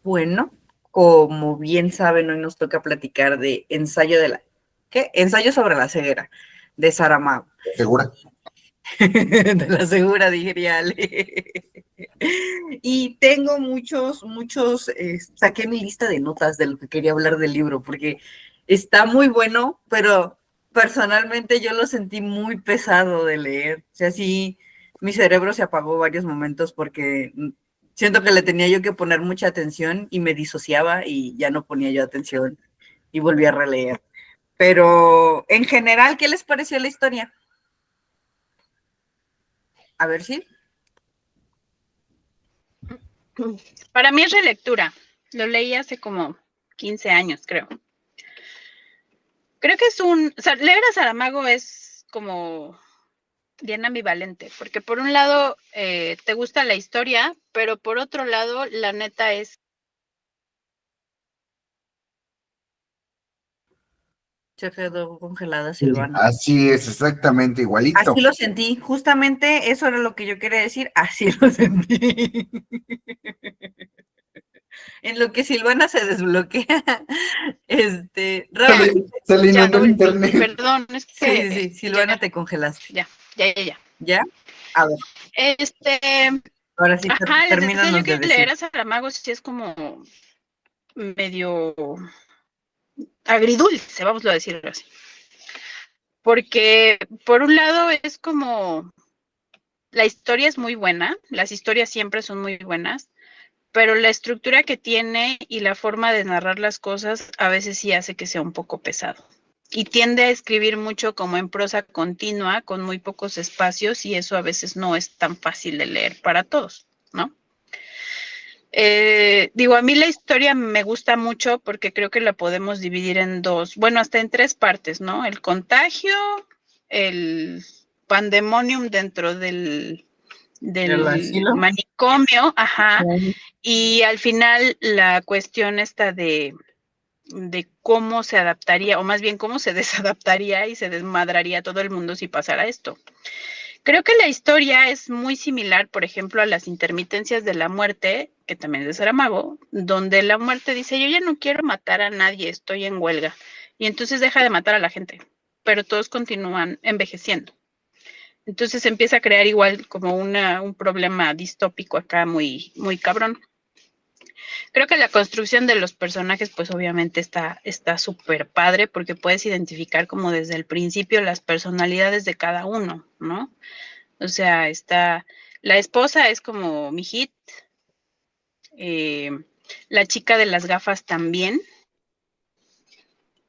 bueno. Como bien saben, hoy nos toca platicar de Ensayo sobre la ceguera, de Saramago. ¿Segura? De la segura, diría Ale. Y tengo saqué mi lista de notas de lo que quería hablar del libro, porque está muy bueno, pero personalmente yo lo sentí muy pesado de leer. O sea, sí, mi cerebro se apagó varios momentos porque siento que le tenía yo que poner mucha atención y me disociaba y ya no ponía yo atención y volví a releer. Pero en general, ¿qué les pareció la historia? A ver si. Para mí es relectura. Lo leí hace como 15 años, creo. Creo que leer a Saramago es como bien ambivalente, porque por un lado te gusta la historia, pero por otro lado, la neta es... Se quedó congelada Silvana. Así es, exactamente igualito. Así lo sentí, justamente eso era lo que yo quería decir, así lo sentí. En lo que Silvana se desbloquea, Raúl. Se le inundó el internet. Perdón, es que... Sí, Silvana, te congelaste. Ya. ¿Ya? A ver. Ahora sí, les decía yo que de leer decir. a Saramago sí es como medio agridulce, vamos a decirlo así. Porque por un lado es como la historia es muy buena, las historias siempre son muy buenas, pero la estructura que tiene y la forma de narrar las cosas a veces sí hace que sea un poco pesado. Y tiende a escribir mucho como en prosa continua, con muy pocos espacios, y eso a veces no es tan fácil de leer para todos, ¿no? A mí la historia me gusta mucho porque creo que la podemos dividir en hasta en tres partes, ¿no? El contagio, el pandemonium dentro del manicomio, y al final la cuestión esta de cómo se adaptaría, o más bien cómo se desadaptaría y se desmadraría todo el mundo si pasara esto. Creo que la historia es muy similar, por ejemplo, a las intermitencias de la muerte, que también es de Saramago, donde la muerte dice, yo ya no quiero matar a nadie, estoy en huelga. Y entonces deja de matar a la gente, pero todos continúan envejeciendo. Entonces empieza a crear igual como un problema distópico acá muy, muy cabrón. Creo que la construcción de los personajes, pues obviamente está súper padre porque puedes identificar como desde el principio las personalidades de cada uno, ¿no? O sea, la esposa es como mi hit, la chica de las gafas también,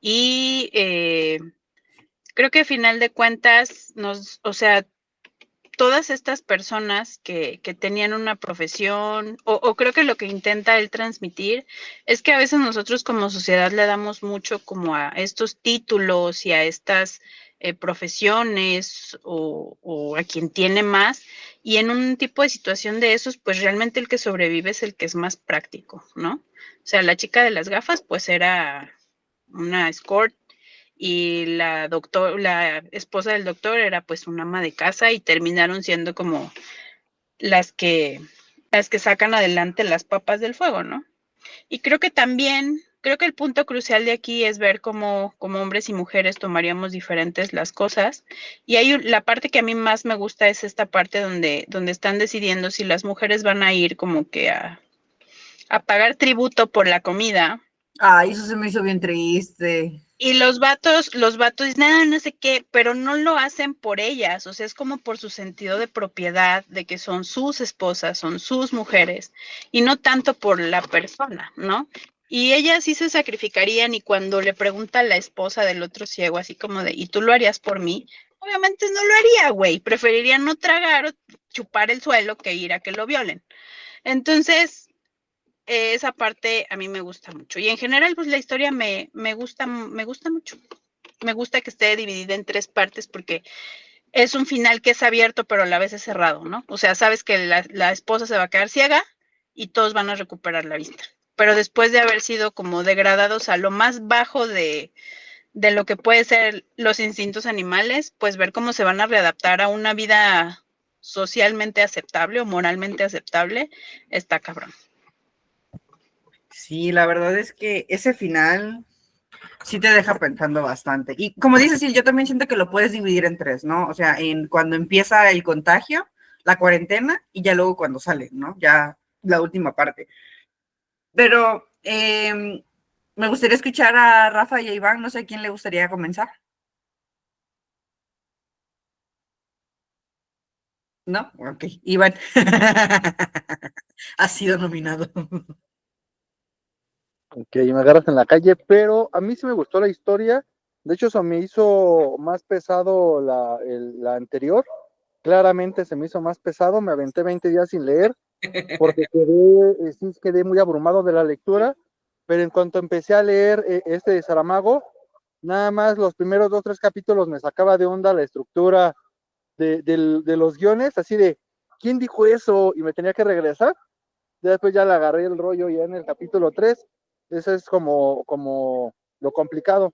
y creo que a final de cuentas, todas estas personas que tenían una profesión, o creo que lo que intenta él transmitir es que a veces nosotros como sociedad le damos mucho como a estos títulos y a estas profesiones o a quien tiene más, y en un tipo de situación de esos, pues realmente el que sobrevive es el que es más práctico, ¿no? O sea, la chica de las gafas pues era una escort, y la esposa del doctor era pues una ama de casa, y terminaron siendo como las que sacan adelante las papas del fuego, ¿no? Y creo que el punto crucial de aquí es ver cómo hombres y mujeres tomaríamos diferentes las cosas, y la parte que a mí más me gusta es esta parte donde están decidiendo si las mujeres van a ir como que a pagar tributo por la comida. Ay, eso se me hizo bien triste. Y los vatos dicen, no sé qué, pero no lo hacen por ellas, o sea, es como por su sentido de propiedad, de que son sus esposas, son sus mujeres, y no tanto por la persona, ¿no? Y ellas sí se sacrificarían, y cuando le pregunta a la esposa del otro ciego, así como de, ¿y tú lo harías por mí? Obviamente no lo haría, güey, preferiría no tragar o chupar el suelo que ir a que lo violen. Entonces, esa parte a mí me gusta mucho, y en general pues la historia me gusta mucho. Me gusta que esté dividida en tres partes porque es un final que es abierto pero a la vez es cerrado, ¿no? O sea, sabes que la esposa se va a quedar ciega y todos van a recuperar la vista, pero después de haber sido como degradados a lo más bajo de lo que puede ser los instintos animales, pues ver cómo se van a readaptar a una vida socialmente aceptable o moralmente aceptable, está cabrón. Sí, la verdad es que ese final sí te deja pensando bastante. Y como dices, sí, yo también siento que lo puedes dividir en tres, ¿no? O sea, en cuando empieza el contagio, la cuarentena y ya luego cuando sale, ¿no? Ya la última parte. Pero me gustaría escuchar a Rafa y a Iván, no sé a quién le gustaría comenzar. ¿No? Ok, Iván. Ha sido nominado. Que me agarras en la calle, pero a mí sí me gustó la historia. De hecho, se me hizo más pesado la anterior. Claramente se me hizo más pesado. Me aventé 20 días sin leer porque sí quedé muy abrumado de la lectura. Pero en cuanto empecé a leer este de Saramago, nada más los primeros 2, 3 capítulos me sacaba de onda la estructura de los guiones, así de, ¿quién dijo eso? Y me tenía que regresar. Ya después ya le agarré el rollo ya en el capítulo 3. Eso es como lo complicado.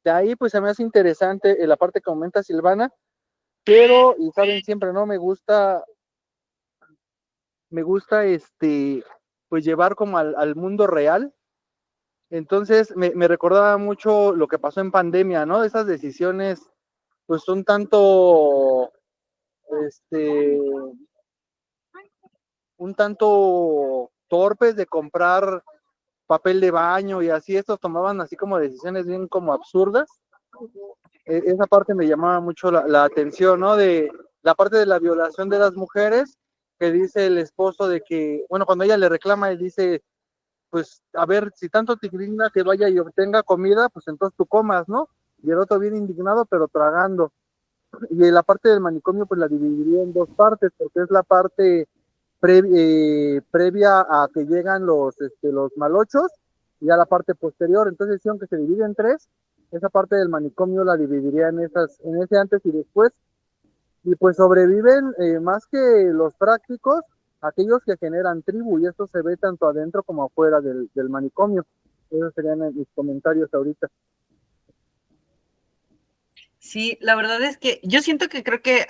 De ahí pues se me hace interesante la parte que aumenta Silvana, pero, y saben siempre, ¿no? Me gusta pues llevar como al mundo real. Entonces me recordaba mucho lo que pasó en pandemia, ¿no? Esas decisiones pues son tanto, este, un tanto torpes de comprar papel de baño y así, estos tomaban así como decisiones bien como absurdas. Esa parte me llamaba mucho la atención, ¿no? De la parte de la violación de las mujeres, que dice el esposo de que, bueno, cuando ella le reclama, él dice, pues, a ver, si tanto te indigna que vaya y obtenga comida, pues entonces tú comas, ¿no? Y el otro bien indignado, pero tragando. Y la parte del manicomio, pues la dividiría en dos partes, porque es la parte previa a que llegan los malochos y a la parte posterior. Entonces, sí, aunque se divide en tres, esa parte del manicomio la dividiría en ese antes y después. Y pues sobreviven más que los prácticos, aquellos que generan tribu, y esto se ve tanto adentro como afuera del manicomio. Esos serían mis comentarios ahorita. Sí, la verdad es que yo siento que creo que,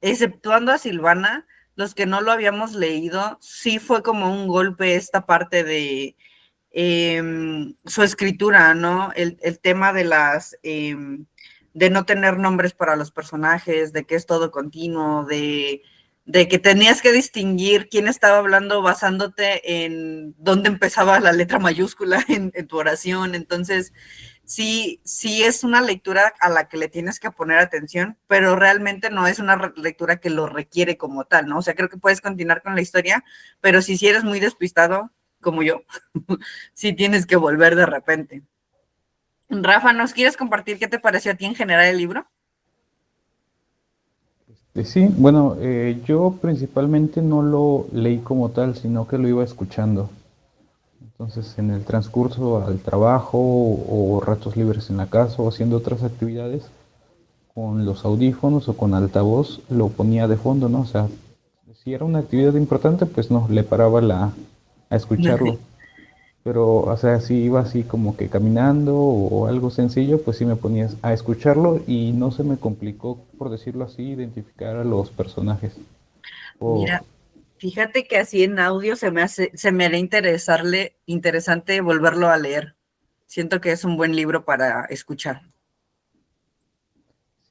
exceptuando a Silvana, los que no lo habíamos leído, sí fue como un golpe esta parte de su escritura, ¿no? El tema de de no tener nombres para los personajes, de que es todo continuo, de que tenías que distinguir quién estaba hablando basándote en dónde empezaba la letra mayúscula en tu oración. Entonces, sí es una lectura a la que le tienes que poner atención, pero realmente no es una lectura que lo requiere como tal, ¿no? O sea, creo que puedes continuar con la historia, pero si eres muy despistado, como yo, sí tienes que volver de repente. Rafa, ¿nos quieres compartir qué te pareció a ti en general el libro? Sí, bueno, yo principalmente no lo leí como tal, sino que lo iba escuchando. Entonces, en el transcurso al trabajo o ratos libres en la casa o haciendo otras actividades, con los audífonos o con altavoz lo ponía de fondo, ¿no? O sea, si era una actividad importante, pues no, le paraba a escucharlo. Pero, o sea, si iba así como que caminando o algo sencillo, pues sí me ponía a escucharlo y no se me complicó, por decirlo así, identificar a los personajes. Por, Mira, fíjate que así en audio se me hará interesante volverlo a leer. Siento que es un buen libro para escuchar.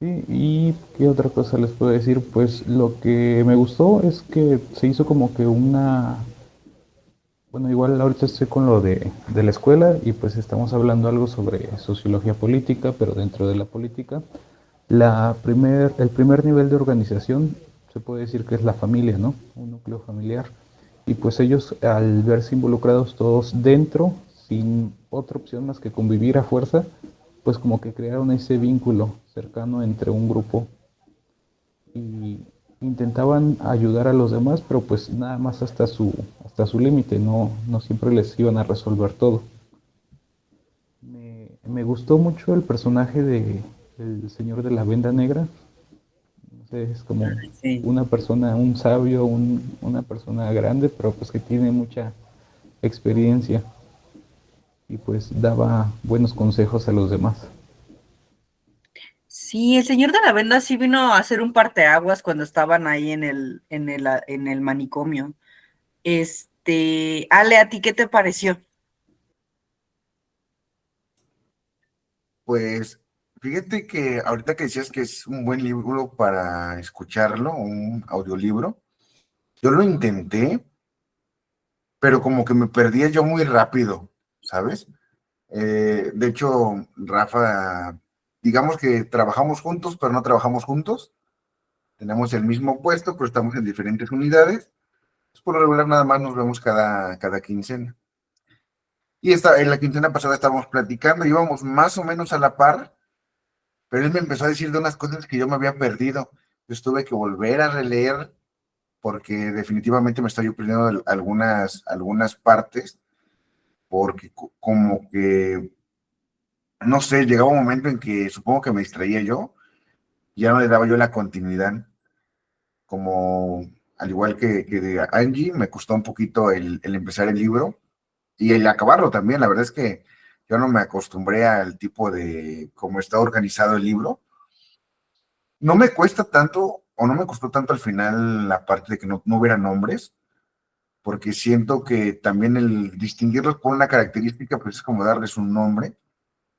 sí, y qué otra cosa les puedo decir, pues lo que me gustó es que se hizo como que bueno, igual ahorita estoy con lo de la escuela y pues estamos hablando algo sobre sociología política, pero dentro de la política, el primer nivel de organización se puede decir que es la familia, ¿no? Un núcleo familiar. Y pues ellos al verse involucrados todos dentro, sin otra opción más que convivir a fuerza, pues como que crearon ese vínculo cercano entre un grupo y intentaban ayudar a los demás, pero pues nada más hasta su límite, no siempre les iban a resolver todo. Me gustó mucho el personaje el señor de la venda negra. No sé, es como Sí. una persona, un sabio, una persona grande, pero pues que tiene mucha experiencia y pues daba buenos consejos a los demás. Sí, el señor de la venda sí vino a hacer un parteaguas cuando estaban ahí en el manicomio. Ale, ¿a ti qué te pareció? Pues fíjate que ahorita que decías que es un buen libro para escucharlo, un audiolibro, yo lo intenté, pero como que me perdía yo muy rápido, ¿sabes? De hecho, Rafa, digamos que trabajamos juntos, pero no trabajamos juntos. Tenemos el mismo puesto, pero estamos en diferentes unidades. Por lo regular, nada más nos vemos cada quincena. Y en la quincena pasada estábamos platicando, íbamos más o menos a la par, pero él me empezó a decir de unas cosas que yo me había perdido. Yo tuve que volver a releer porque definitivamente me estoy perdiendo algunas partes, porque como que, no sé, llegaba un momento en que supongo que me distraía yo, ya no le daba yo la continuidad, como al igual que de Angie, me costó un poquito el empezar el libro y el acabarlo también. La verdad es que yo no me acostumbré al tipo de cómo está organizado el libro. No me cuesta tanto, o no me costó tanto al final la parte de que no hubiera nombres, porque siento que también el distinguirlos por una característica, pues es como darles un nombre.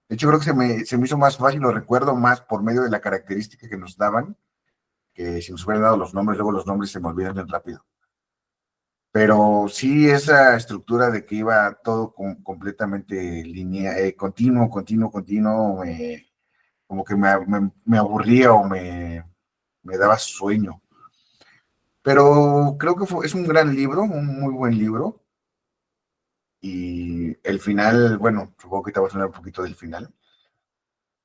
De hecho, creo que se me hizo más fácil, lo recuerdo más por medio de la característica que nos daban, que si nos hubieran dado los nombres, luego los nombres se me olvidan bien rápido. Pero sí, esa estructura de que iba todo completamente continuo, continuo, continuo, como que me aburría o me daba sueño. Pero creo que es un gran libro, un muy buen libro. Y el final, bueno, supongo que te vas a hablar un poquito del final,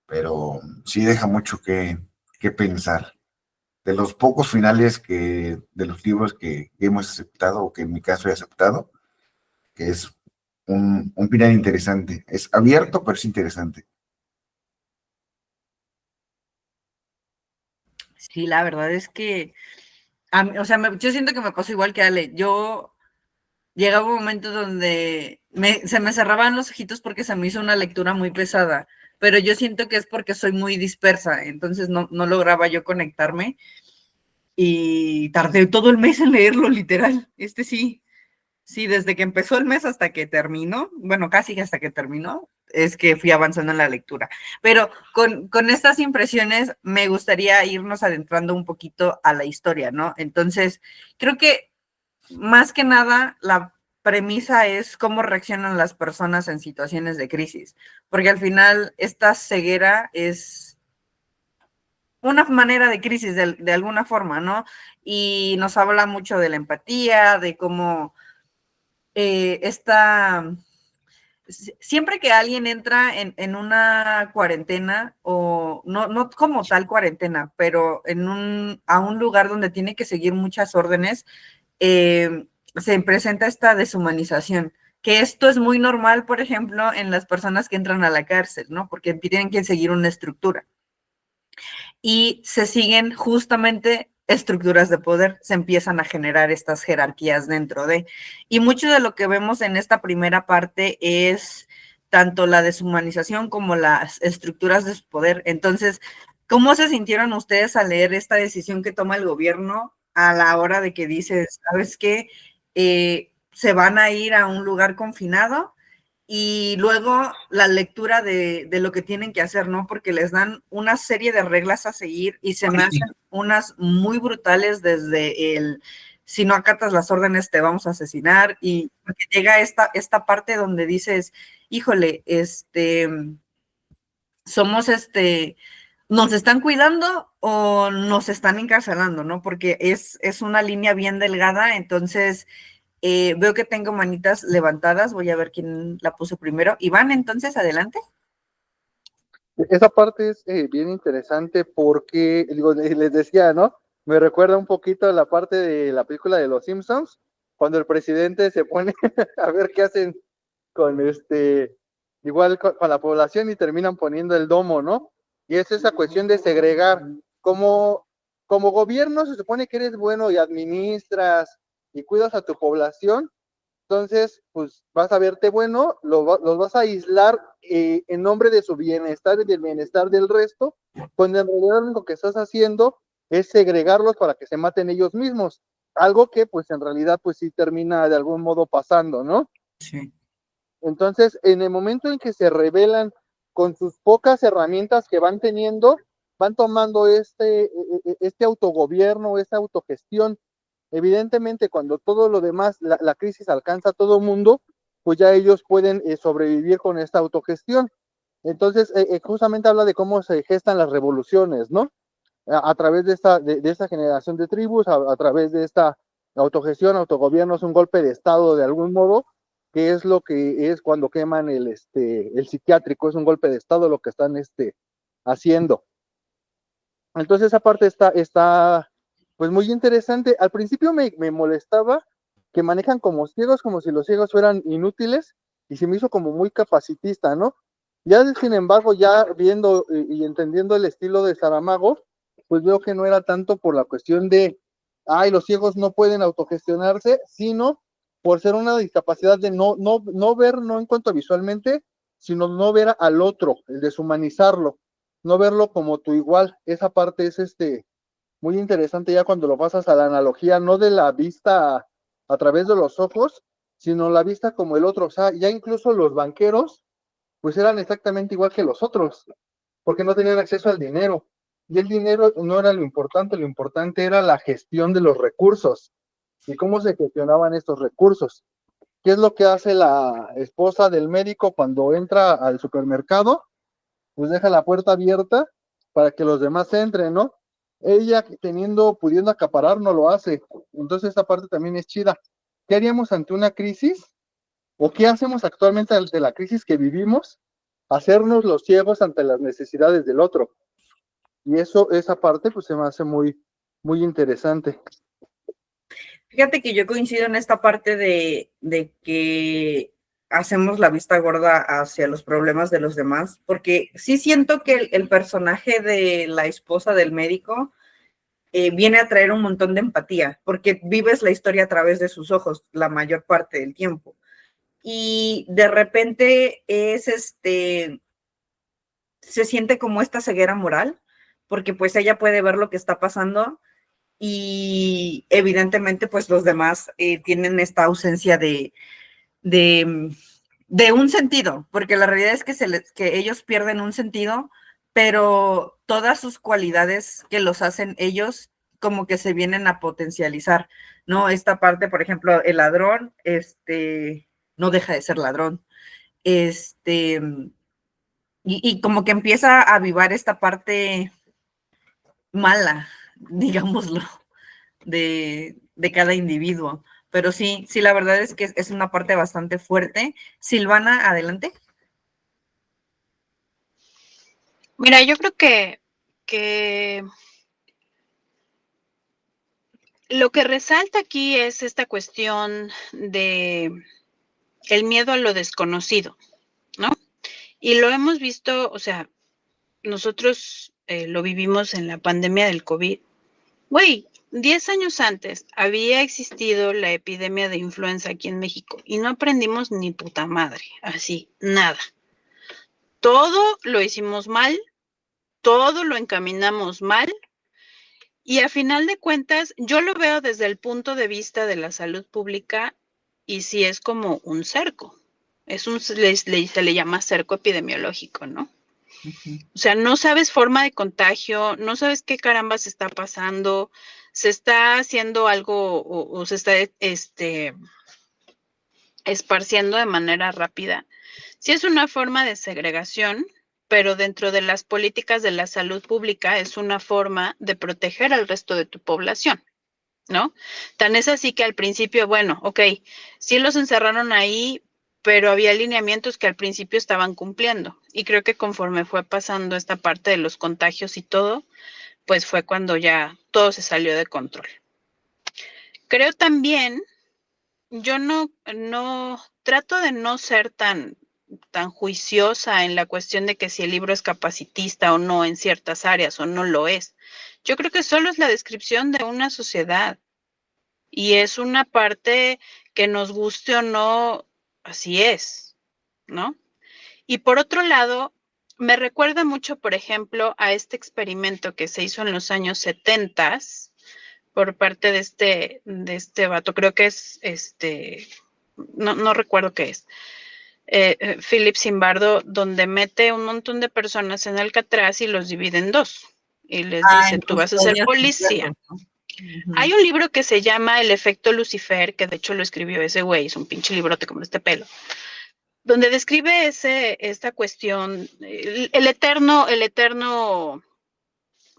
pero sí deja mucho que pensar. De los pocos finales de los libros que hemos aceptado, o que en mi caso he aceptado, que es un final interesante. Es abierto, pero es interesante. Sí, la verdad es que, o sea, yo siento que me pasó igual que Ale. Yo llegaba un momento donde se me cerraban los ojitos porque se me hizo una lectura muy pesada, pero yo siento que es porque soy muy dispersa, entonces no lograba yo conectarme y tardé todo el mes en leerlo, literal. Sí, desde que empezó el mes hasta que terminó, bueno, casi hasta que terminó, es que fui avanzando en la lectura. Pero con estas impresiones me gustaría irnos adentrando un poquito a la historia, ¿no? Entonces, creo que más que nada la premisa es cómo reaccionan las personas en situaciones de crisis, porque al final esta ceguera es una manera de crisis de alguna forma, ¿no? Y nos habla mucho de la empatía, de cómo siempre que alguien entra en una cuarentena, o no como tal cuarentena, pero a un lugar donde tiene que seguir muchas órdenes, se presenta esta deshumanización, que esto es muy normal, por ejemplo, en las personas que entran a la cárcel, ¿no? Porque tienen que seguir una estructura. Y se siguen justamente estructuras de poder, se empiezan a generar estas jerarquías dentro de. Y mucho de lo que vemos en esta primera parte es tanto la deshumanización como las estructuras de poder. Entonces, ¿cómo se sintieron ustedes al leer esta decisión que toma el gobierno a la hora de que dice, ¿sabes qué? Se van a ir a un lugar confinado, y luego la lectura de lo que tienen que hacer, ¿no? Porque les dan una serie de reglas a seguir y se me hacen unas muy brutales, desde si no acatas las órdenes te vamos a asesinar, y llega esta parte donde dices, híjole, somos ¿nos están cuidando o nos están encarcelando, no? Porque es una línea bien delgada. Entonces veo que tengo manitas levantadas, voy a ver quién la puso primero. Iván, entonces, adelante. Esa parte es bien interesante porque, digo, les decía, ¿no? Me recuerda un poquito a la parte de la película de Los Simpsons, cuando el presidente se pone a ver qué hacen con igual con la población y terminan poniendo el domo, ¿no? Y es esa cuestión de segregar. Como gobierno se supone que eres bueno y administras y cuidas a tu población, entonces, pues vas a verte bueno, los vas a aislar en nombre de su bienestar y del bienestar del resto, cuando en realidad lo que estás haciendo es segregarlos para que se maten ellos mismos. algo que pues en realidad pues sí termina de algún modo pasando, ¿no? Sí. Entonces, en el momento en que se revelan con sus pocas herramientas que van teniendo, van tomando este autogobierno, esta autogestión. Evidentemente, cuando todo lo demás, la crisis alcanza a todo el mundo, pues ya ellos pueden sobrevivir con esta autogestión. Entonces, justamente habla de cómo se gestan las revoluciones, ¿no? A través de esta generación de tribus, a través de esta autogestión, autogobierno, es un golpe de Estado de algún modo, que es lo que es cuando queman el psiquiátrico, es un golpe de Estado lo que están haciendo. Entonces esa parte está pues muy interesante. Al principio me molestaba que manejan como ciegos, como si los ciegos fueran inútiles, y se me hizo como muy capacitista, ¿no? Ya, sin embargo, ya viendo y entendiendo el estilo de Saramago, pues veo que no era tanto por la cuestión de, ay, los ciegos no pueden autogestionarse, sino por ser una discapacidad de no ver, no en cuanto a visualmente, sino no ver al otro, el deshumanizarlo, no verlo como tu igual. Esa parte es muy interesante ya cuando lo pasas a la analogía, no de la vista a través de los ojos, sino la vista como el otro. O sea, ya incluso los banqueros, pues eran exactamente igual que los otros, porque no tenían acceso al dinero. Y el dinero no era lo importante era la gestión de los recursos y cómo se gestionaban estos recursos. ¿Qué es lo que hace la esposa del médico cuando entra al supermercado? Pues deja la puerta abierta para que los demás entren, ¿no? Ella pudiendo acaparar, no lo hace. Entonces esta parte también es chida. ¿Qué haríamos ante una crisis? ¿O qué hacemos actualmente ante la crisis que vivimos? Hacernos los ciegos ante las necesidades del otro. Y esa parte pues se me hace muy interesante. Fíjate que yo coincido en esta parte de que hacemos la vista gorda hacia los problemas de los demás, porque sí siento que el personaje de la esposa del médico viene a traer un montón de empatía, porque vives la historia a través de sus ojos la mayor parte del tiempo. Y de repente se siente como esta ceguera moral, porque pues ella puede ver lo que está pasando y evidentemente pues los demás tienen esta ausencia de, de un sentido, porque la realidad es que ellos pierden un sentido, pero todas sus cualidades que los hacen ellos como que se vienen a potencializar, ¿no? Esta parte, por ejemplo, el ladrón, no deja de ser ladrón, y como que empieza a avivar esta parte mala, digámoslo, de cada individuo. Pero sí, sí, la verdad es que es una parte bastante fuerte. Silvana, adelante. Mira, yo creo que lo que resalta aquí es esta cuestión de el miedo a lo desconocido, ¿no? Y lo hemos visto, o sea, nosotros lo vivimos en la pandemia del COVID. Güey, 10 años antes había existido la epidemia de influenza aquí en México y no aprendimos ni puta madre, así, nada. Todo lo hicimos mal, todo lo encaminamos mal y a final de cuentas yo lo veo desde el punto de vista de la salud pública y sí es como un cerco. Se le llama cerco epidemiológico, ¿no? O sea, no sabes forma de contagio, no sabes qué carambas está pasando, se está haciendo algo o se está esparciendo de manera rápida. Sí es una forma de segregación, pero dentro de las políticas de la salud pública es una forma de proteger al resto de tu población, ¿no? Tan es así que al principio, bueno, ok, sí los encerraron ahí, pero había lineamientos que al principio estaban cumpliendo. Y creo que conforme fue pasando esta parte de los contagios y todo, pues fue cuando ya todo se salió de control. Creo también, yo no trato de no ser tan juiciosa en la cuestión de que si el libro es capacitista o no en ciertas áreas o no lo es. Yo creo que solo es la descripción de una sociedad. Y es una parte que nos guste o no, así es, ¿no? Y por otro lado, me recuerda mucho, por ejemplo, a este experimento que se hizo en los años 70, por parte de este vato, creo que es no recuerdo qué es, Philip Zimbardo, donde mete un montón de personas en Alcatraz y los divide en dos. Y les dice, en tú vas a ser custodias policía. secretas, ¿no? Ujú. Hay un libro que se llama El efecto Lucifer, que de hecho lo escribió ese güey, es un pinche librote como este pelo, donde describe esta cuestión, el eterno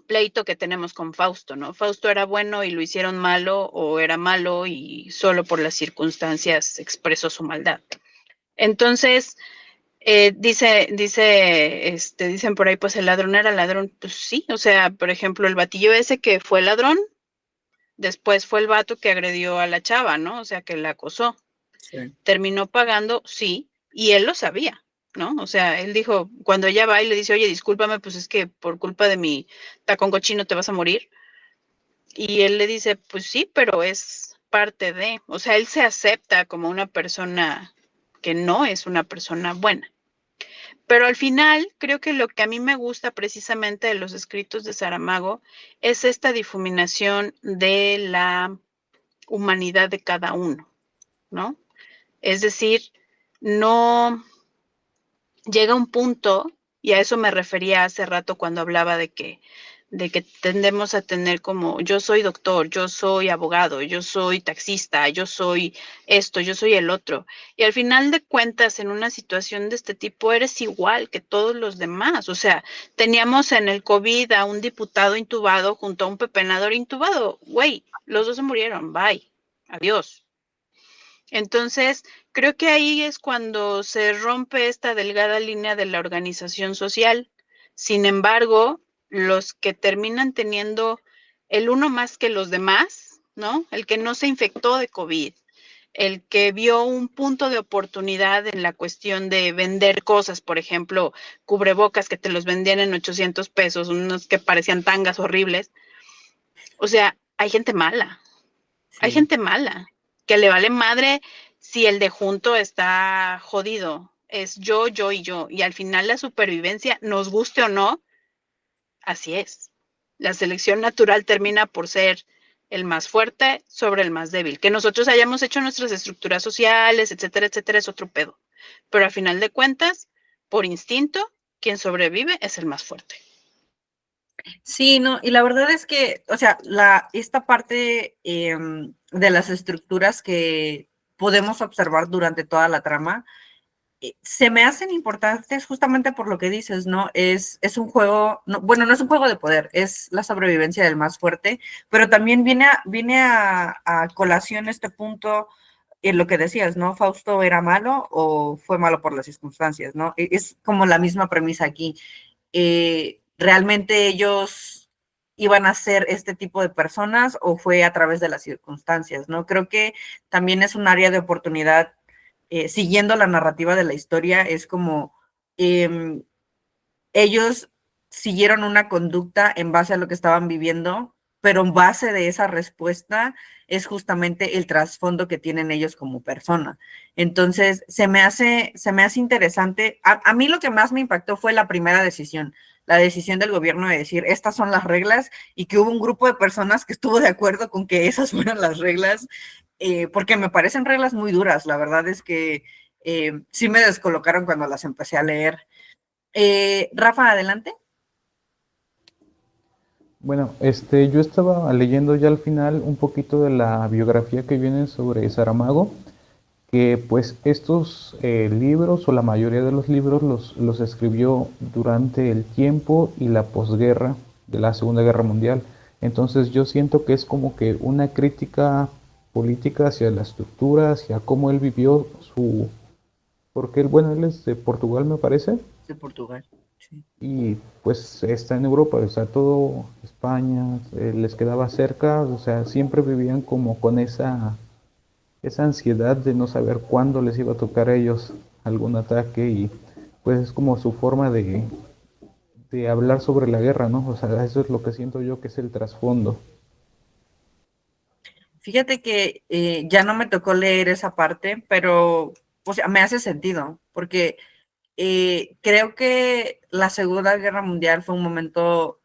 pleito que tenemos con Fausto, ¿no? Fausto era bueno y lo hicieron malo, o era malo y solo por las circunstancias expresó su maldad. Entonces, dicen por ahí, pues el ladrón era ladrón. Pues sí, o sea, por ejemplo, el batillo ese que fue ladrón, después fue el vato que agredió a la chava, ¿no? O sea, que la acosó. Sí. Terminó pagando, sí, y él lo sabía, ¿no? O sea, él dijo, cuando ella va y le dice, oye, discúlpame, pues es que por culpa de mi tacón cochino te vas a morir. Y él le dice, pues sí, pero es parte de, o sea, él se acepta como una persona que no es una persona buena. Pero al final, creo que lo que a mí me gusta precisamente de los escritos de Saramago es esta difuminación de la humanidad de cada uno, ¿no? Es decir, no llega un punto, y a eso me refería hace rato cuando hablaba de que tendemos a tener como, yo soy doctor, yo soy abogado, yo soy taxista, yo soy esto, yo soy el otro. Y al final de cuentas, en una situación de este tipo, eres igual que todos los demás. O sea, teníamos en el COVID a un diputado intubado junto a un pepenador intubado. Güey, los dos se murieron, bye, adiós. Entonces, creo que ahí es cuando se rompe esta delgada línea de la organización social. Sin embargo, los que terminan teniendo el uno más que los demás, ¿no? El que no se infectó de COVID, el que vio un punto de oportunidad en la cuestión de vender cosas, por ejemplo, cubrebocas que te los vendían en 800 pesos, unos que parecían tangas horribles. O sea, hay gente mala. Hay Sí. gente mala, que le vale madre si el de junto está jodido. Es yo, yo y yo. Y al final la supervivencia, nos guste o no, así es. La selección natural termina por ser el más fuerte sobre el más débil. Que nosotros hayamos hecho nuestras estructuras sociales, etcétera, etcétera, es otro pedo. Pero al final de cuentas, por instinto, quien sobrevive es el más fuerte. Sí, no, y la verdad es que, o sea, esta parte de las estructuras que podemos observar durante toda la trama, se me hacen importantes justamente por lo que dices, ¿no? Es un juego, no, bueno, no es un juego de poder, es la sobrevivencia del más fuerte, pero también viene a colación este punto en lo que decías, ¿no? ¿Fausto era malo o fue malo por las circunstancias, ¿no? Es como la misma premisa aquí. ¿Realmente ellos iban a ser este tipo de personas o fue a través de las circunstancias, ¿no? Creo que también es un área de oportunidad, siguiendo la narrativa de la historia, es como ellos siguieron una conducta en base a lo que estaban viviendo, pero en base de esa respuesta es justamente el trasfondo que tienen ellos como persona. Entonces, se me hace interesante. A mí lo que más me impactó fue la primera decisión, la decisión del gobierno de decir, estas son las reglas, y que hubo un grupo de personas que estuvo de acuerdo con que esas fueran las reglas, porque me parecen reglas muy duras. La verdad es que sí me descolocaron cuando las empecé a leer. Rafa, adelante. Bueno, yo estaba leyendo ya al final un poquito de la biografía que viene sobre Saramago, que pues estos libros o la mayoría de los libros los escribió durante el tiempo y la posguerra de la Segunda Guerra Mundial. Entonces yo siento que es como que una crítica política hacia la estructura, hacia cómo él vivió porque él, bueno, él es de Portugal, me parece. De Portugal. Sí. Y pues está en Europa, o sea, todo España les quedaba cerca, o sea, siempre vivían como con esa ansiedad de no saber cuándo les iba a tocar a ellos algún ataque, y pues es como su forma de hablar sobre la guerra, ¿no? O sea, eso es lo que siento yo que es el trasfondo. Fíjate que ya no me tocó leer esa parte, pero, o sea, me hace sentido, porque creo que la Segunda Guerra Mundial fue un momento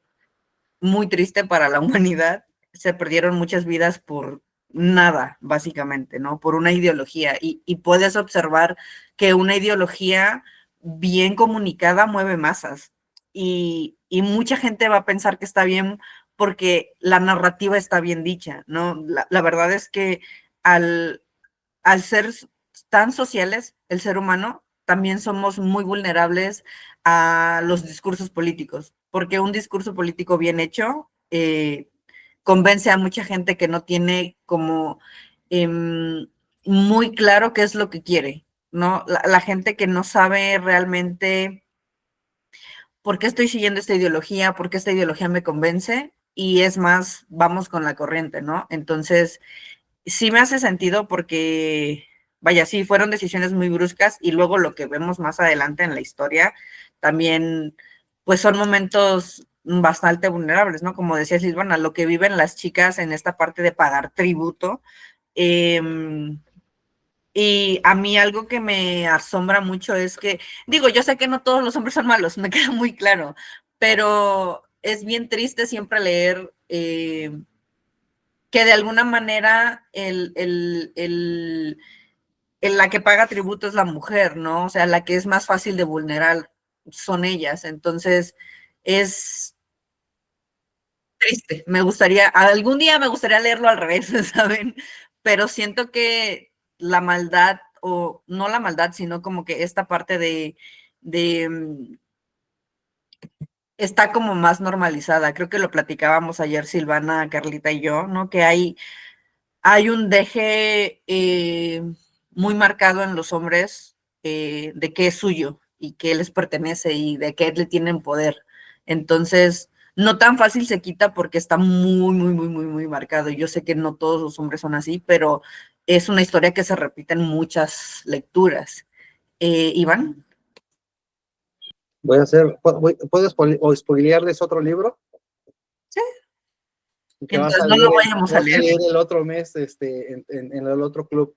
muy triste para la humanidad. se perdieron muchas vidas por nada, básicamente, ¿no? Por una ideología. Y puedes observar que una ideología bien comunicada mueve masas. Y mucha gente va a pensar que está bien porque la narrativa está bien dicha, ¿no? La verdad es que al ser tan sociales, el ser humano, también somos muy vulnerables a los discursos políticos, porque un discurso político bien hecho convence a mucha gente que no tiene como muy claro qué es lo que quiere, ¿no? La gente que no sabe realmente por qué estoy siguiendo esta ideología, por qué esta ideología me convence, y es más, vamos con la corriente, ¿no? Entonces, sí me hace sentido porque, vaya, sí, fueron decisiones muy bruscas y luego lo que vemos más adelante en la historia también, pues son momentos bastante vulnerables, ¿no? Como decía Silvana, lo que viven las chicas en esta parte de pagar tributo. Y a mí algo que me asombra mucho es que, digo, yo sé que no todos los hombres son malos, me queda muy claro, pero es bien triste siempre leer que de alguna manera la que paga tributo es la mujer, ¿no? O sea, la que es más fácil de vulnerar son ellas. Entonces, es triste. Algún día me gustaría leerlo al revés, ¿saben? Pero siento que la maldad, o no la maldad, sino como que esta parte de está como más normalizada. Creo que lo platicábamos ayer Silvana, Carlita y yo, ¿no? Que hay un deje muy marcado en los hombres de qué es suyo y qué les pertenece y de qué le tienen poder. Entonces, no tan fácil se quita porque está muy, muy, muy, muy, muy marcado. Yo sé que no todos los hombres son así, pero es una historia que se repite en muchas lecturas. Iván. ¿Puedo spoilearles otro libro? Sí. Que Entonces no lo vayamos a leer. El otro mes, en el otro club,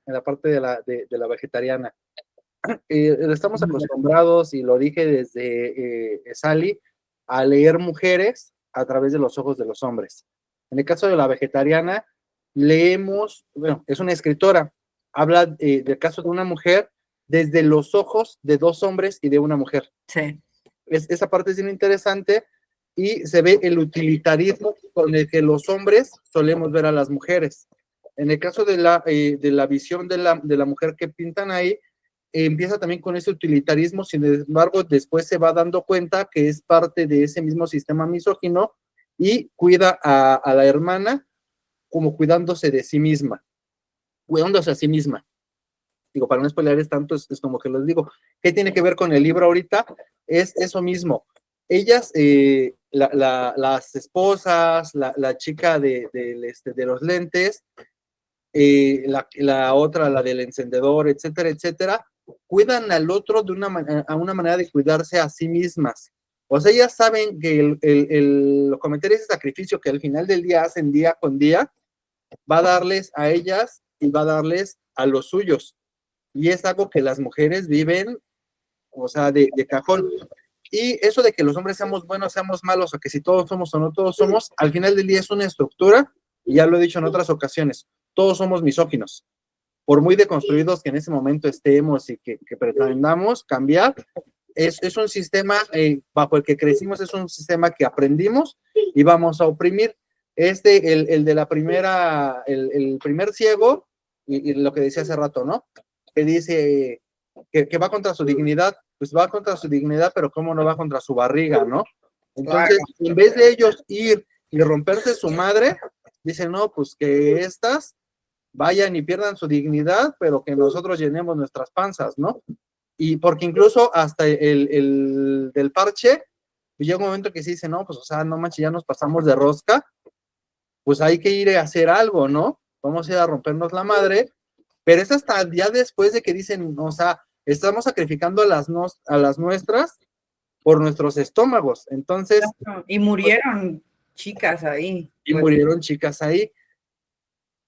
en la parte de la vegetariana. Estamos acostumbrados, y lo dije desde Sally, a leer mujeres a través de los ojos de los hombres. En el caso de la vegetariana, leemos, bueno, es una escritora, habla del caso de una mujer desde los ojos de dos hombres y de una mujer. Sí. Esa parte es bien interesante, y se ve el utilitarismo con el que los hombres solemos ver a las mujeres. En el caso de la visión de la mujer que pintan ahí, empieza también con ese utilitarismo, sin embargo, después se va dando cuenta que es parte de ese mismo sistema misógino y cuida a la hermana como cuidándose de sí misma, cuidándose a sí misma. Digo, para no spoilear tanto, es como que les digo, ¿qué tiene que ver con el libro ahorita? Es eso mismo. Ellas, las esposas, la chica de los lentes, la otra, la del encendedor, etcétera, etcétera, cuidan al otro a una manera de cuidarse a sí mismas. O sea, ellas saben que el cometer ese sacrificio que al final del día hacen día con día, va a darles a ellas y va a darles a los suyos. Y es algo que las mujeres viven, o sea, de cajón. Y eso de que los hombres seamos buenos, seamos malos, o que si todos somos o no todos somos, al final del día es una estructura, y ya lo he dicho en otras ocasiones, todos somos misóginos. Por muy deconstruidos que en ese momento estemos y que pretendamos cambiar, es un sistema bajo el que crecimos, es un sistema que aprendimos y vamos a oprimir. El de la primera, el primer ciego, y lo que decía hace rato, ¿no? Que dice que va contra su dignidad, pues va contra su dignidad, pero cómo no va contra su barriga, ¿no? Entonces, en vez de ellos ir y romperse su madre, dicen, no, pues que estas vayan y pierdan su dignidad, pero que nosotros llenemos nuestras panzas, ¿no? Y porque incluso hasta el del parche, llega un momento que se dice, no, pues, o sea, no manches, ya nos pasamos de rosca, pues hay que ir a hacer algo, ¿no? Vamos a ir a rompernos la madre, pero es hasta ya después de que dicen, o sea, estamos sacrificando a las nuestras por nuestros estómagos, entonces... Y murieron chicas ahí. Y murieron chicas ahí.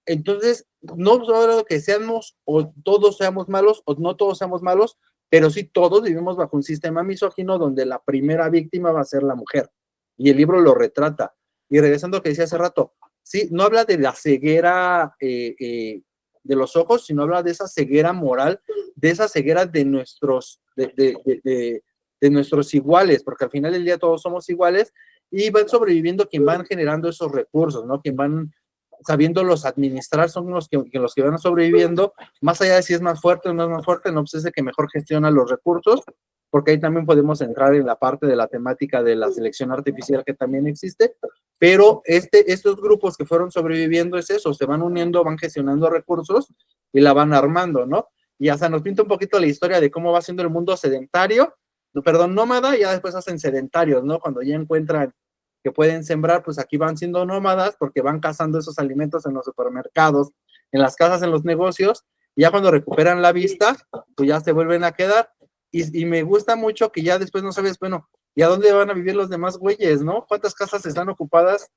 Entonces, no solo que seamos o todos seamos malos o no todos seamos malos, pero sí todos vivimos bajo un sistema misógino donde la primera víctima va a ser la mujer. Y el libro lo retrata. Y regresando a lo que decía hace rato, sí, no habla de la ceguera de los ojos, sino habla de esa ceguera moral, de esa ceguera de nuestros iguales, porque al final del día todos somos iguales y van sobreviviendo quien van generando esos recursos, ¿no? Quien van sabiéndolos administrar son los que van sobreviviendo, más allá de si es más fuerte o no es más fuerte, no, pues es el que mejor gestiona los recursos, porque ahí también podemos entrar en la parte de la temática de la selección artificial que también existe, pero estos grupos que fueron sobreviviendo es eso, se van uniendo, van gestionando recursos y la van armando, ¿no? Y hasta nos pinta un poquito la historia de cómo va siendo el mundo sedentario, perdón, nómada, y ya después hacen sedentarios, ¿no? Cuando ya encuentran que pueden sembrar, pues aquí van siendo nómadas porque van cazando esos alimentos en los supermercados, en las casas, en los negocios, y ya cuando recuperan la vista, pues ya se vuelven a quedar. Y me gusta mucho que ya después no sabes, bueno, ¿y a dónde van a vivir los demás güeyes, no? ¿Cuántas casas están ocupadas?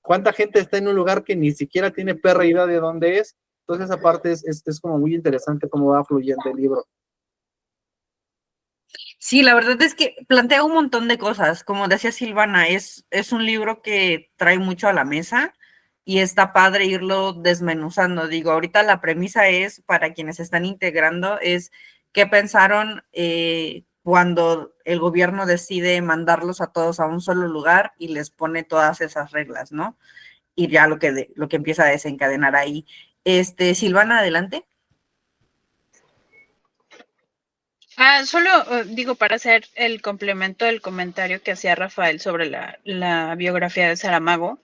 ¿Cuánta gente está en un lugar que ni siquiera tiene perra idea de dónde es? Entonces, esa parte es como muy interesante cómo va fluyendo el libro. Sí, la verdad es que plantea un montón de cosas. Como decía Silvana, es un libro que trae mucho a la mesa y está padre irlo desmenuzando. Digo, ahorita la premisa es, para quienes están integrando, es qué pensaron cuando el gobierno decide mandarlos a todos a un solo lugar y les pone todas esas reglas, ¿no? Y ya lo que empieza a desencadenar ahí. Silvana, adelante. Solo digo, para hacer el complemento del comentario que hacía Rafael sobre la biografía de Saramago,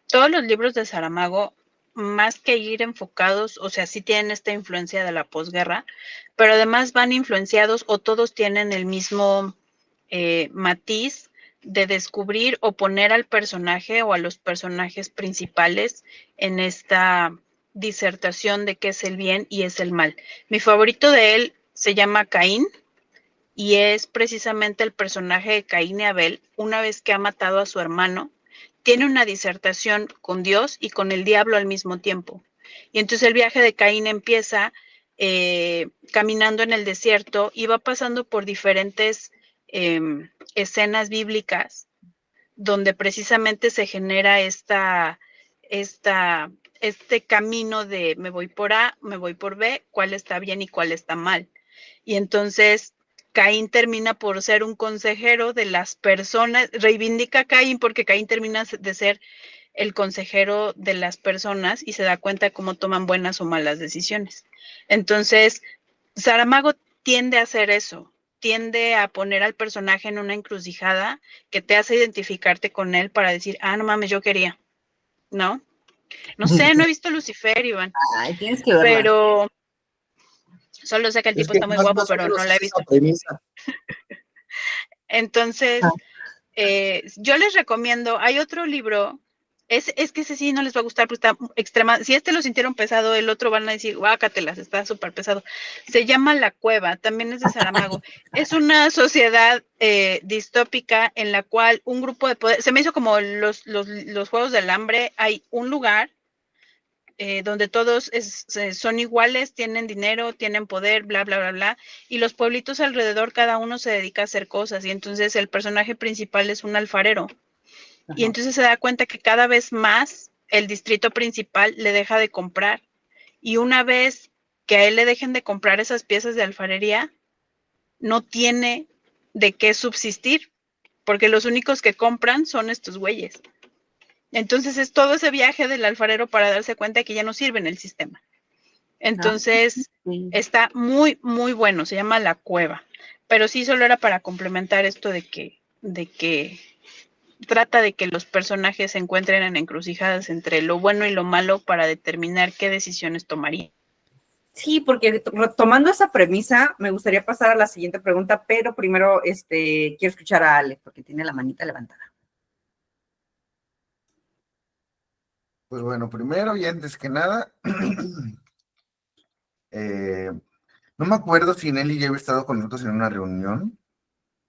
todos los libros de Saramago, más que ir enfocados, o sea, sí tienen esta influencia de la posguerra, pero además van influenciados o todos tienen el mismo matiz de descubrir o poner al personaje o a los personajes principales en esta disertación de qué es el bien y es el mal. Mi favorito de él se llama Caín y es precisamente el personaje de Caín y Abel, una vez que ha matado a su hermano, tiene una disertación con Dios y con el diablo al mismo tiempo. Y entonces el viaje de Caín empieza caminando en el desierto y va pasando por diferentes escenas bíblicas donde precisamente se genera este camino de me voy por A, me voy por B, cuál está bien y cuál está mal. Y entonces Caín termina por ser un consejero de las personas, reivindica a Caín porque Caín termina de ser el consejero de las personas y se da cuenta de cómo toman buenas o malas decisiones. Entonces, Saramago tiende a hacer eso, tiende a poner al personaje en una encrucijada que te hace identificarte con él para decir, no mames, yo quería, ¿no? No sé, no he visto Lucifer, Iván. Ay, tienes que verla. Pero solo sé que el tipo está muy guapo, pero no la he visto. Entonces, yo les recomiendo, hay otro libro, es que ese sí no les va a gustar, porque está extrema, si lo sintieron pesado, el otro van a decir, guácatelas, está súper pesado. Se llama La Cueva, también es de Saramago. Es una sociedad distópica en la cual un grupo de poder, se me hizo como los Juegos del Hambre, hay un lugar donde todos son iguales, tienen dinero, tienen poder, bla, bla, bla, bla, y los pueblitos alrededor, cada uno se dedica a hacer cosas, y entonces el personaje principal es un alfarero, y entonces se da cuenta que cada vez más el distrito principal le deja de comprar, y una vez que a él le dejen de comprar esas piezas de alfarería, no tiene de qué subsistir, porque los únicos que compran son estos güeyes. Entonces es todo ese viaje del alfarero para darse cuenta de que ya no sirve en el sistema. Entonces está muy, muy bueno, se llama La Cueva. Pero sí, solo era para complementar esto de que trata de que los personajes se encuentren en encrucijadas entre lo bueno y lo malo para determinar qué decisiones tomarían. Sí, porque tomando esa premisa, me gustaría pasar a la siguiente pregunta, pero primero quiero escuchar a Ale, porque tiene la manita levantada. Pues bueno, primero y antes que nada, no me acuerdo si Nelly ya había estado con nosotros en una reunión,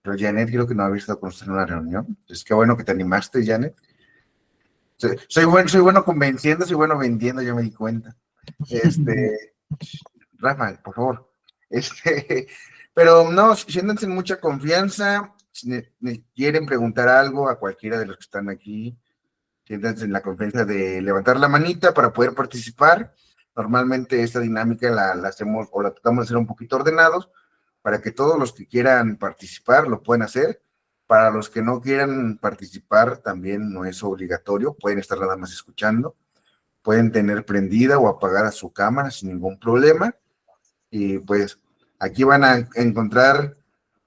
pero Janet creo que no había estado con nosotros en una reunión. Entonces, qué bueno que te animaste, Janet. Soy bueno convenciendo, soy bueno vendiendo, ya me di cuenta. Rafa, por favor. Pero no, siéntanse en mucha confianza. Si quieren preguntar algo a cualquiera de los que están aquí, Siéntanse en la confianza de levantar la manita para poder participar. Normalmente esta dinámica la hacemos o la tratamos de hacer un poquito ordenados para que todos los que quieran participar lo puedan hacer. Para los que no quieran participar también no es obligatorio, pueden estar nada más escuchando, pueden tener prendida o apagada su cámara sin ningún problema. Y pues aquí van a encontrar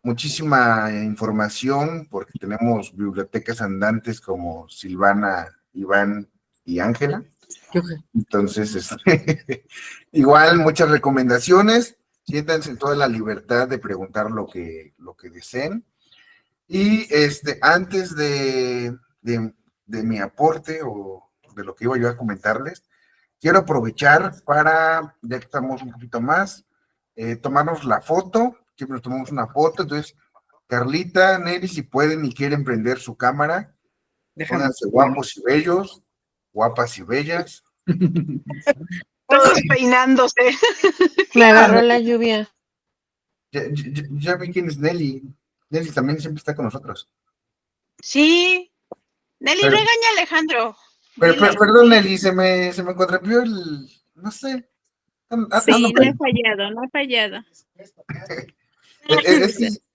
muchísima información porque tenemos bibliotecas andantes como Silvana, Iván y Ángela. Entonces, igual muchas recomendaciones, siéntanse en toda la libertad de preguntar lo que deseen. Y antes de mi aporte o de lo que iba yo a comentarles, quiero aprovechar para, ya que estamos un poquito más, tomarnos la foto, siempre nos tomamos una foto. Entonces, Carlita, Nelly, si pueden y quieren prender su cámara, pónganse guapos y bellos, guapas y bellas. Todos peinándose. Me agarró la lluvia. Ya vi quién es Nelly. Nelly también siempre está con nosotros. Sí. Nelly, Pero- regaña a Alejandro. Pero, Dile. perdón, Nelly, se me contrapió el, no sé. Sí, no he fallado, no he fallado.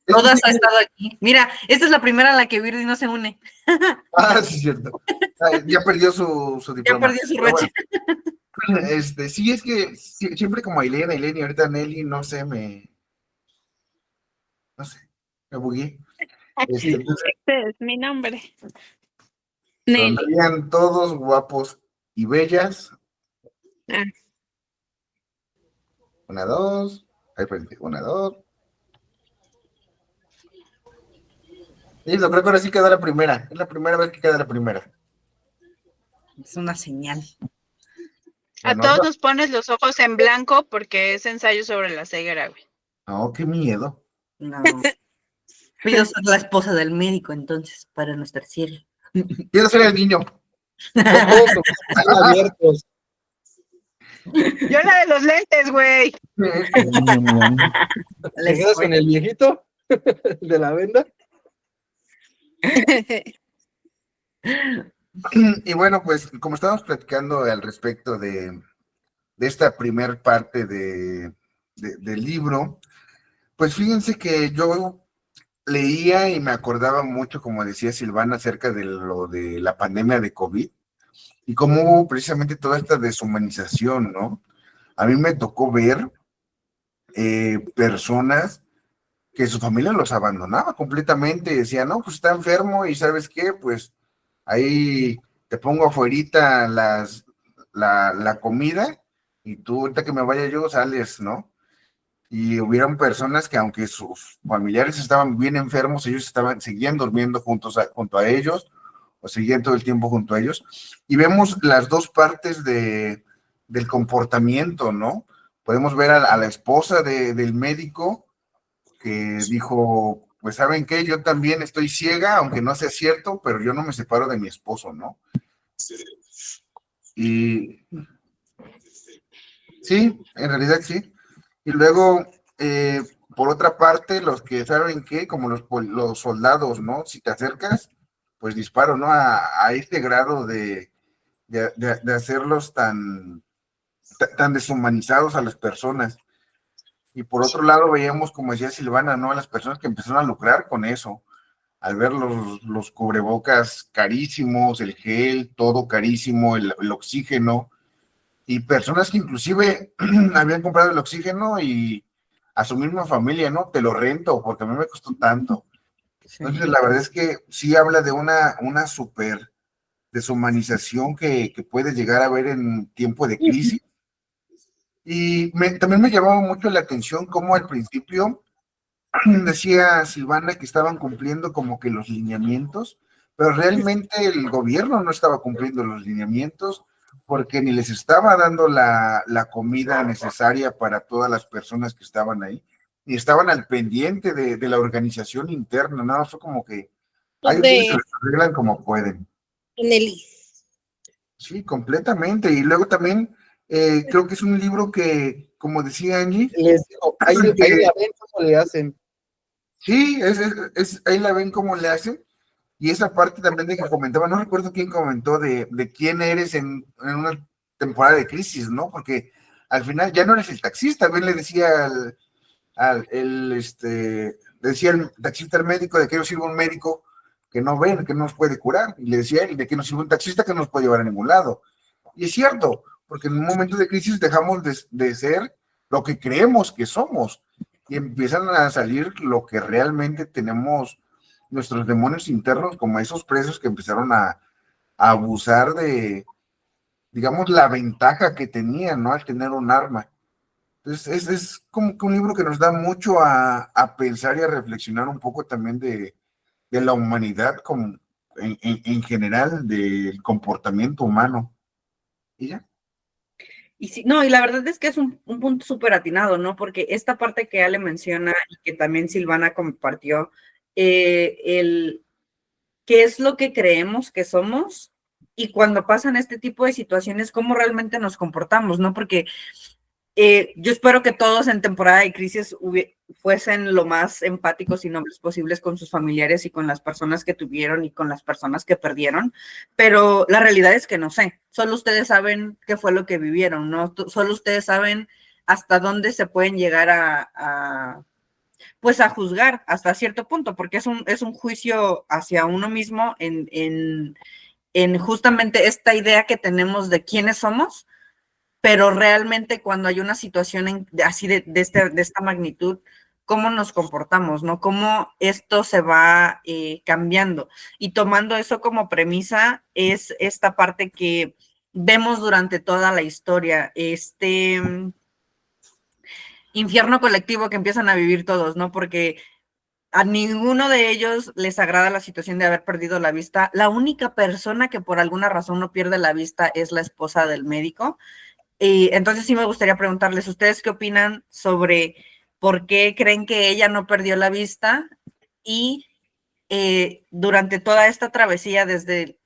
Todas ha estado aquí. Mira, esta es la primera a la que Virdi no se une. Sí, es cierto. Ya perdió su Ya diploma. perdió su Pero racha. bueno, sí, es que siempre como Ailén y ahorita Nelly, no sé, me bugué. Entonces, Este es mi nombre. Nelly. sonrían todos guapos y bellas. Ah. 1, 2. Ahí frente. 1, 2. Y lo creo que ahora sí queda la primera. Es la primera vez que queda la primera. Es una señal. A Bueno, todos nos pones los ojos en blanco porque es ensayo sobre la ceguera, güey. no, qué miedo. No. Yo soy la esposa del médico, entonces, para no estar ciega. Quiero ser el niño. Todos con los ojos abiertos. Yo la de los lentes, güey. ¿Te quedas con el viejito de la venda? Y bueno, pues como estábamos platicando al respecto de esta primer parte del libro, pues fíjense que yo leía y me acordaba mucho, como decía Silvana, acerca de lo de la pandemia de COVID y cómo hubo precisamente toda esta deshumanización, ¿no? A mí me tocó ver personas que su familia los abandonaba completamente, decía, no, pues está enfermo y ¿sabes qué? Pues ahí te pongo afuerita la comida y tú ahorita que me vaya yo sales, ¿no? Y hubieron personas que aunque sus familiares estaban bien enfermos, ellos seguían durmiendo junto a ellos o seguían todo el tiempo junto a ellos. Y vemos las dos partes del comportamiento, ¿no? Podemos ver a la esposa del médico que dijo, pues ¿saben qué? Yo también estoy ciega, aunque no sea cierto, pero yo no me separo de mi esposo, ¿no? Y sí, en realidad sí. Y luego, por otra parte, los que saben qué, como los soldados, ¿no? Si te acercas, pues disparo, ¿no? A este grado de hacerlos tan deshumanizados a las personas. Y por otro lado veíamos, como decía Silvana, ¿no? A las personas que empezaron a lucrar con eso, al ver los cubrebocas carísimos, el gel, todo carísimo, el oxígeno, y personas que inclusive habían comprado el oxígeno y a su misma familia, ¿no? Te lo rento porque a mí me costó tanto. Entonces, la verdad es que sí habla de una súper deshumanización que puede llegar a haber en tiempo de crisis. Y también me llamaba mucho la atención cómo al principio decía Silvana que estaban cumpliendo como que los lineamientos, pero realmente el gobierno no estaba cumpliendo los lineamientos porque ni les estaba dando la comida necesaria para todas las personas que estaban ahí, ni estaban al pendiente de la organización interna, nada, fue como que hay ustedes que lo arreglan como pueden. Nelly. Sí, completamente. Y luego también creo que es un libro que, como decía Angie, Les digo, ahí la ven cómo le hacen. sí, ahí la ven cómo le hacen, Y esa parte también de que comentaba, no recuerdo quién comentó de quién eres en una temporada de crisis, ¿no? Porque al final ya no eres el taxista, bien le decía decía el taxista al médico, ¿de qué nos sirve un médico que no ve, que no nos puede curar? Y le decía él, ¿de qué nos sirve un taxista que no nos puede llevar a ningún lado? Y es cierto, porque en un momento de crisis dejamos de ser lo que creemos que somos y empiezan a salir lo que realmente tenemos, nuestros demonios internos, como esos presos que empezaron a abusar de, digamos, la ventaja que tenían, ¿no? Al tener un arma. Entonces, es como que un libro que nos da mucho a pensar y a reflexionar un poco también de la humanidad como, en general, del comportamiento humano. ¿Y ya? Y sí, no, y la verdad es que es un punto súper atinado, ¿no? Porque esta parte que Ale menciona y que también Silvana compartió, el qué es lo que creemos que somos y cuando pasan este tipo de situaciones, cómo realmente nos comportamos, ¿no? Porque yo espero que todos en temporada de crisis fuesen lo más empáticos y nobles posibles con sus familiares y con las personas que tuvieron y con las personas que perdieron, pero la realidad es que no sé, solo ustedes saben qué fue lo que vivieron, ¿no? Solo ustedes saben hasta dónde se pueden llegar pues a juzgar hasta cierto punto, porque es un juicio hacia uno mismo en justamente esta idea que tenemos de quiénes somos, pero realmente cuando hay una situación así de esta magnitud, cómo nos comportamos, ¿no? Cómo esto se va cambiando. Y tomando eso como premisa, es esta parte que vemos durante toda la historia, este infierno colectivo que empiezan a vivir todos, ¿no? Porque a ninguno de ellos les agrada la situación de haber perdido la vista. La única persona que por alguna razón no pierde la vista es la esposa del médico. Y entonces sí me gustaría preguntarles, ¿ustedes qué opinan sobre por qué creen que ella no perdió la vista? Y durante toda esta travesía, desde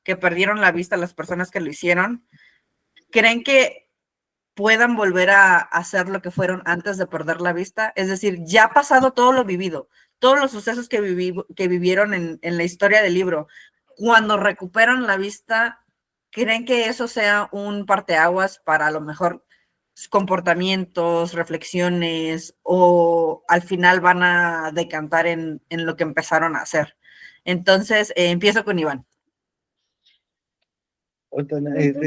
que perdieron la vista las personas que lo hicieron, ¿creen que puedan volver a hacer lo que fueron antes de perder la vista? Es decir, ya ha pasado todo lo vivido, todos los sucesos que vivieron en la historia del libro. Cuando recuperan la vista, ¿creen que eso sea un parteaguas para a lo mejor comportamientos, reflexiones, o al final van a decantar en lo que empezaron a hacer? Entonces, empiezo con Iván.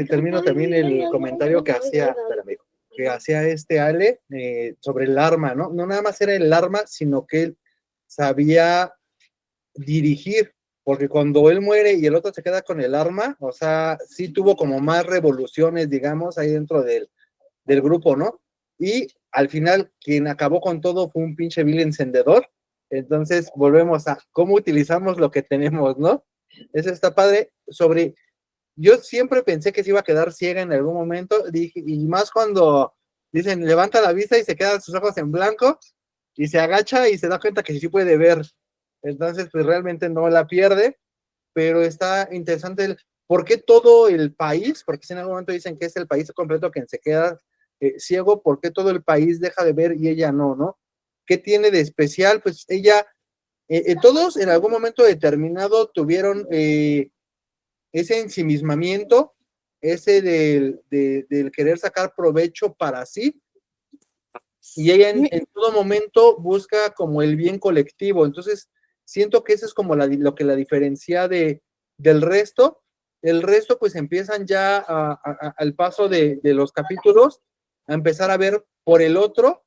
Termino también el comentario que hacía, espérame, que hacía Ale sobre el arma, ¿no? No nada más era el arma, sino que él sabía dirigir, porque cuando él muere y el otro se queda con el arma, o sea, sí tuvo como más revoluciones, digamos, ahí dentro del grupo, ¿no? Y al final, quien acabó con todo fue un pinche vil encendedor. Entonces, volvemos a cómo utilizamos lo que tenemos, ¿no? Eso está padre. Yo siempre pensé que se iba a quedar ciega en algún momento, dije, y más cuando dicen, levanta la vista y se quedan sus ojos en blanco, y se agacha y se da cuenta que sí puede ver. Entonces, pues realmente no la pierde, pero está interesante por qué todo el país, porque si en algún momento dicen que es el país completo quien se queda ciego, ¿por qué todo el país deja de ver y ella no, no? ¿Qué tiene de especial? Pues ella, todos en algún momento determinado tuvieron ese ensimismamiento, ese del querer sacar provecho para sí, y ella en todo momento busca como el bien colectivo. Entonces, siento que eso es como lo que la diferencia del resto. El resto, pues empiezan ya al paso de los capítulos a empezar a ver por el otro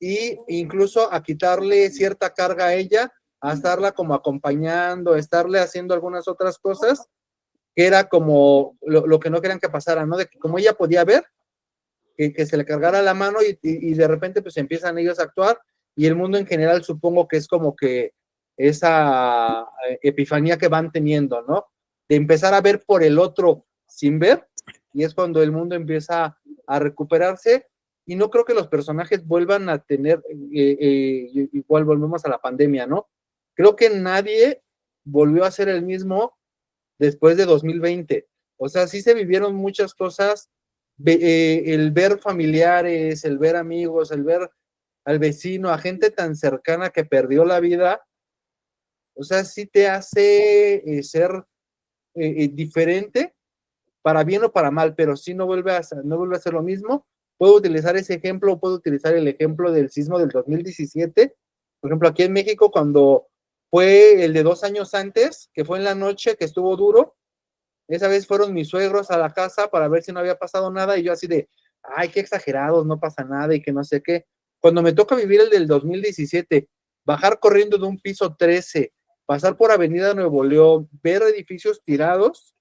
e incluso a quitarle cierta carga a ella, a estarla como acompañando, a estarle haciendo algunas otras cosas, que era como lo que no querían que pasara, ¿no? De que como ella podía ver, que se le cargara la mano y de repente pues empiezan ellos a actuar y el mundo en general supongo que es como que esa epifanía que van teniendo, ¿no? De empezar a ver por el otro sin ver y es cuando el mundo empieza a recuperarse y no creo que los personajes vuelvan a tener, igual volvemos a la pandemia, ¿no? Creo que nadie volvió a ser el mismo después de 2020. O sea, sí se vivieron muchas cosas, el ver familiares, el ver amigos, el ver al vecino, a gente tan cercana que perdió la vida, O sea, sí te hace ser diferente, para bien o para mal, pero sí no vuelve a ser lo mismo. Puedo utilizar ese ejemplo, puedo utilizar el ejemplo del sismo del 2017. Por ejemplo, aquí en México, cuando fue el de 2 años antes, que fue en la noche, que estuvo duro, esa vez fueron mis suegros a la casa para ver si no había pasado nada y yo así de, ay, qué exagerados, no pasa nada y que no sé qué. Cuando me toca vivir el del 2017, bajar corriendo de un piso 13, pasar por Avenida Nuevo León, ver edificios tirados,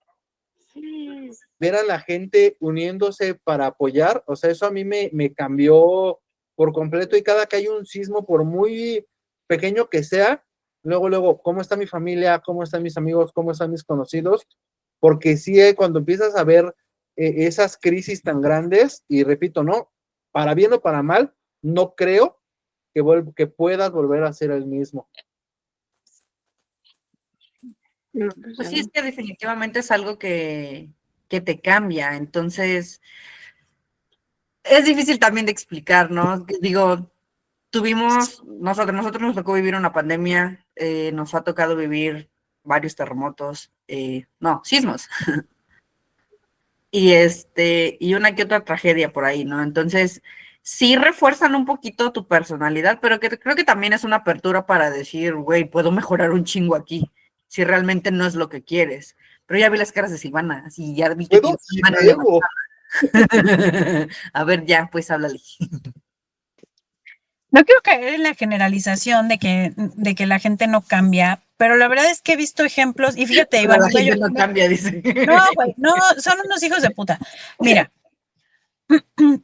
ver a la gente uniéndose para apoyar, o sea, eso a mí me cambió por completo y cada que hay un sismo, por muy pequeño que sea, luego, ¿cómo está mi familia? ¿Cómo están mis amigos? ¿Cómo están mis conocidos? Porque sí, cuando empiezas a ver esas crisis tan grandes, y repito, no, para bien o para mal, no creo que puedas volver a ser el mismo. Pues sí, es que definitivamente es algo que te cambia, entonces es difícil también de explicar, ¿no? Digo, nosotros nos tocó vivir una pandemia, nos ha tocado vivir varios terremotos, no, sismos, y una que otra tragedia por ahí, ¿no? Entonces, sí refuerzan un poquito tu personalidad, pero creo que también es una apertura para decir, güey, puedo mejorar un chingo aquí, si realmente no es lo que quieres. Pero ya vi las caras de Silvana, así ya vi que ¿Puedo? tienes Sí, mano debo. levantada. A ver, ya, pues háblale. No quiero caer en la generalización de que la gente no cambia, pero la verdad es que he visto ejemplos, y fíjate, Pero Iván, la gente no cambia, dice. no, güey, no, son unos hijos de puta. Mira,